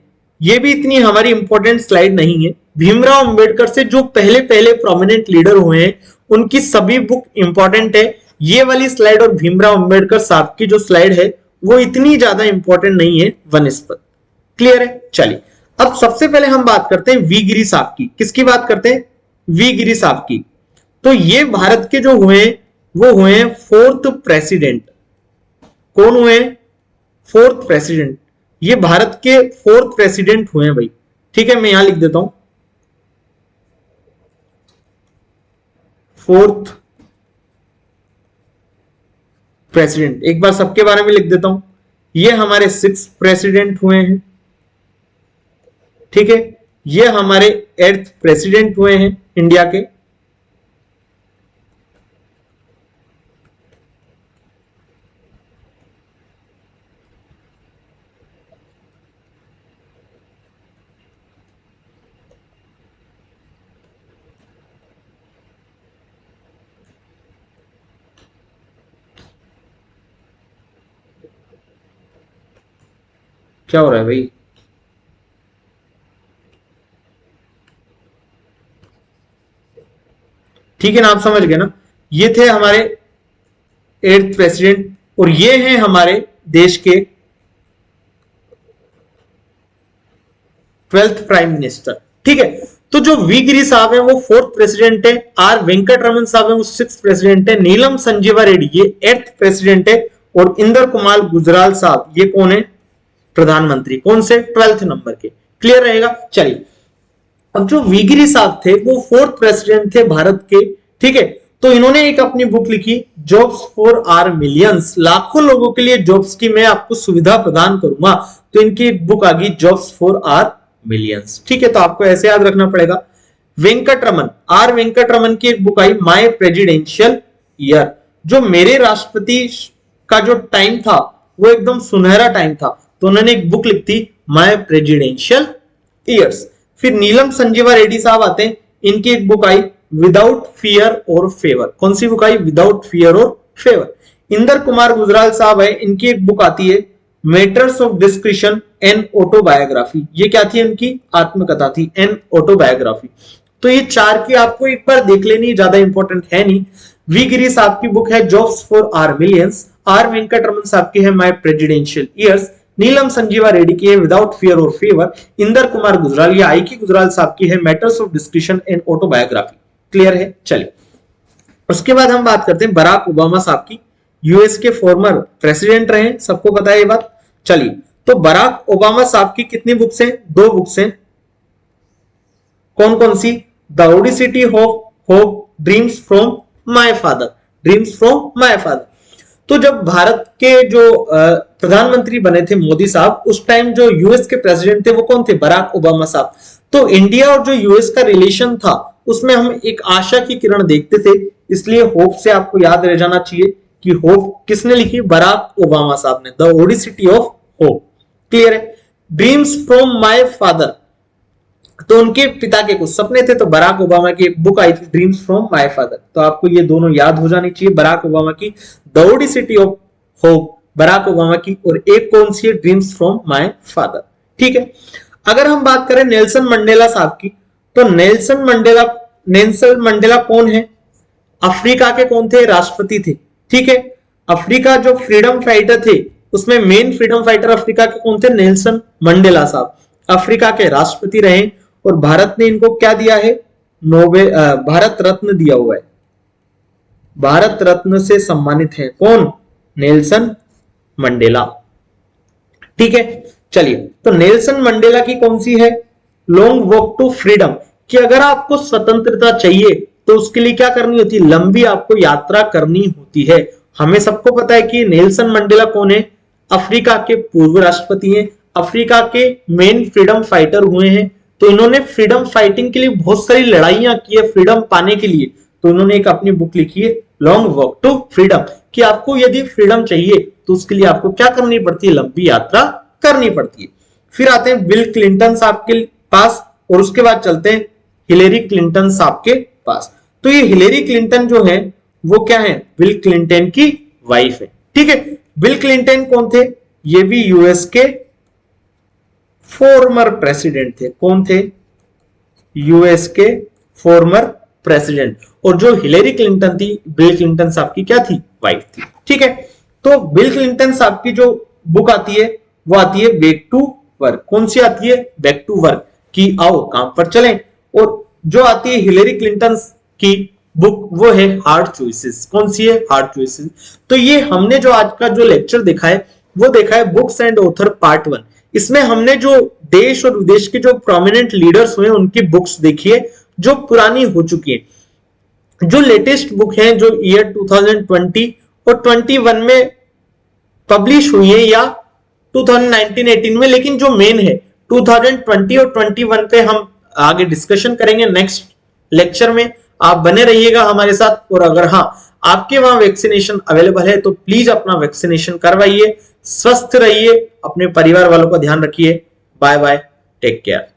ये भी इतनी हमारी इंपॉर्टेंट स्लाइड नहीं है। भीमराव अंबेडकर से जो पहले पहले प्रोमिनेंट लीडर हुए हैं उनकी सभी बुक इंपॉर्टेंट है। ये वाली स्लाइड और भीमराव अंबेडकर साहब की जो स्लाइड है वो इतनी ज्यादा इंपॉर्टेंट नहीं है वनस्पत। क्लियर है? चलिए अब सबसे पहले हम बात करते हैं वी गिरी साहब की। किसकी बात करते हैं? वी गिरी साहब की। तो ये भारत के जो हुए वो हुए हैं फोर्थ प्रेसिडेंट। कौन हुए? Fourth president. ये भारत के फोर्थ प्रेसिडेंट हुए हैं भाई। ठीक है, मैं यहां लिख देता हूं फोर्थ प्रेसिडेंट। एक बार सबके बारे में लिख देता हूं। ये हमारे 6 प्रेसिडेंट हुए हैं। ठीक है, ये हमारे 8th प्रेसिडेंट हुए हैं इंडिया के। क्या हो रहा है भाई? ठीक है ना, आप समझ गए ना? ये थे हमारे 8th प्रेसिडेंट और ये हैं हमारे देश के 12th प्राइम मिनिस्टर। ठीक है, तो जो वी गिरी साहब हैं वो 4th प्रेसिडेंट है। आर वेंकट रमन साहब हैं वो 6th प्रेसिडेंट है। नीलम संजीवा रेड्डी ये 8th प्रेसिडेंट है। और इंदर कुमार गुजराल साहब ये कौन है? प्रधानमंत्री। कौन से? 12th नंबर के। क्लियर रहेगा? चलिए अब जो वी गिरी साहब थे वो 4th प्रेसिडेंट थे भारत के। ठीक है, तो इन्होंने एक अपनी बुक लिखी जॉब्स फॉर आर मिलियंस। लाखों लोगों के लिए जॉब्स की मैं आपको सुविधा प्रदान करूंगा। तो इनकी एक बुक आ गई जॉब्स फॉर आर मिलियंस। ठीक है, तो आपको ऐसे याद रखना पड़ेगा। वेंकट रमन, आर वेंकट रमन की एक book I my presidential year. जो मेरे राष्ट्रपति का जो टाइम था वो एकदम सुनहरा टाइम था, तो उन्होंने एक बुक लिख दी माय प्रेसिडेंशियल ईयर्स। फिर नीलम संजीवा रेड्डी साहब आते हैं, इनकी एक बुक आई विदाउट फियर और फेवर। कौन सी बुक आई? विदाउट फियर और फेवर। इंदर कुमार गुजराल साहब है, इनकी एक बुक आती है matters of discretion and autobiography. ये क्या थी? इनकी आत्मकथा थी, एन ऑटोबायोग्राफी। तो ये 4 की आपको एक बार देख लेनी, ज्यादा इंपॉर्टेंट है नहीं। वी गिरी साहब की बुक है jobs for our millions. R Venkataraman साहब की है my presidential years. Neelam Sanjiva Reddy की है विदाउट फियर और फेवर। इंदर कुमार गुजराल या आई की गुजराल साहब की है matters of discussion and autobiography. Clear है? चलिए उसके बाद हम बात करते हैं बराक ओबामा साहब की। यूएस के फॉर्मर प्रेसिडेंट रहे, सबको पता है ये बात। चलिए तो बराक ओबामा साहब की कितनी बुक्स हैं? 2 बुक्स हैं। कौन कौन सी? The audacity of hope, dreams from my father. Dreams from my father. तो जब भारत के जो प्रधानमंत्री बने थे मोदी साहब, उस टाइम जो यूएस के प्रेसिडेंट थे वो कौन थे? बराक ओबामा साहब। तो इंडिया और जो यूएस का रिलेशन था उसमें हम एक आशा की किरण देखते थे, इसलिए होप से आपको याद रह जाना चाहिए कि होप किसने लिखी? बराक ओबामा साहब ने। The audacity of hope. Clear है? ड्रीम्स फ्रॉम माय फादर, तो उनके पिता के कुछ सपने थे, तो बराक ओबामा की एक बुक आई थी ड्रीम्स फ्रॉम माय फादर। तो आपको ये दोनों याद हो जानी चाहिए, बराक ओबामा की the audacity of hope Barack Obama की, और एक कौन सी है? Dreams from my father. ठीक है, अगर हम बात करें नेल्सन मंडेला साहब की, तो नेल्सन मंडेला कौन है? अफ्रीका के कौन थे? राष्ट्रपति थे। ठीक है, अफ्रीका जो फ्रीडम फाइटर थे उसमें मेन फ्रीडम फाइटर अफ्रीका के कौन थे? नेल्सन मंडेला साहब। अफ्रीका के राष्ट्रपति रहे और भारत ने इनको क्या दिया है? भारत रत्न दिया हुआ है। भारत रत्न से सम्मानित है कौन? Nelson Mandela. ठीक है, चलिए तो नेल्सन मंडेला की कौन सी है? Long walk to freedom. कि अगर आपको स्वतंत्रता चाहिए तो उसके लिए क्या करनी होती है? लंबी आपको यात्रा करनी होती है। हमें सबको पता है कि नेल्सन मंडेला कौन है? अफ्रीका के पूर्व राष्ट्रपति हैं, अफ्रीका के मेन फ्रीडम फाइटर हुए हैं। तो इन्होंने फ्रीडम फाइटिंग के लिए बहुत सारी लड़ाइयां की है फ्रीडम पाने के लिए। तो इन्होंने एक अपनी बुक लिखी है लॉन्ग वॉक टू फ्रीडम, कि आपको यदि फ्रीडम चाहिए तो उसके लिए आपको क्या करनी पड़ती है? लंबी यात्रा करनी पड़ती है। फिर आते हैं बिल क्लिंटन साहब पास, और उसके बाद चलते हैं हिलेरी क्लिंटन साहब के पास। तो ये हिलेरी क्लिंटन जो है वो क्या है, बिल क्लिंटन की वाइफ है, ठीक है। बिल क्लिंटन कौन थे, ये भी यूएस के फॉर्मर प्रेसिडेंट थे। कौन थे, यूएस के फॉर्मर प्रेसिडेंट। और जो हिलेरी क्लिंटन थी, बिल क्लिंटन साहब की क्या थी, वाइफ थी, ठीक है। तो बिल क्लिंटन साहब की जो बुक आती है वो आती है बैक टू वर्क। कौन सी आती है, बैक टू वर्क, कि आओ काम पर चलें। और जो आती है हिलेरी क्लिंटन की बुक वो है हार्ड चॉइसेस। कौन सी है, हार्ड चॉइसेस। तो ये हमने जो आज का जो लेक्चर देखा है वो देखा है बुक्स एंड ऑथर पार्ट 1। इसमें हमने जो देश और विदेश के जो प्रोमिनेंट लीडर्स हुए उनकी बुक्स देखी है जो पुरानी हो चुकी है। जो लेटेस्ट बुक है जो ईयर 2020 और 21 में पब्लिश हुई है या 2019-18 में, लेकिन जो मेन है 2020 और 21 पे हम आगे डिस्कशन करेंगे नेक्स्ट लेक्चर में। आप बने रहिएगा हमारे साथ। और अगर हाँ आपके वहां वैक्सीनेशन अवेलेबल है तो प्लीज अपना वैक्सीनेशन करवाइए। स्वस्थ रहिए, अपने परिवार वालों का ध्यान रखिए। Bye bye, take care.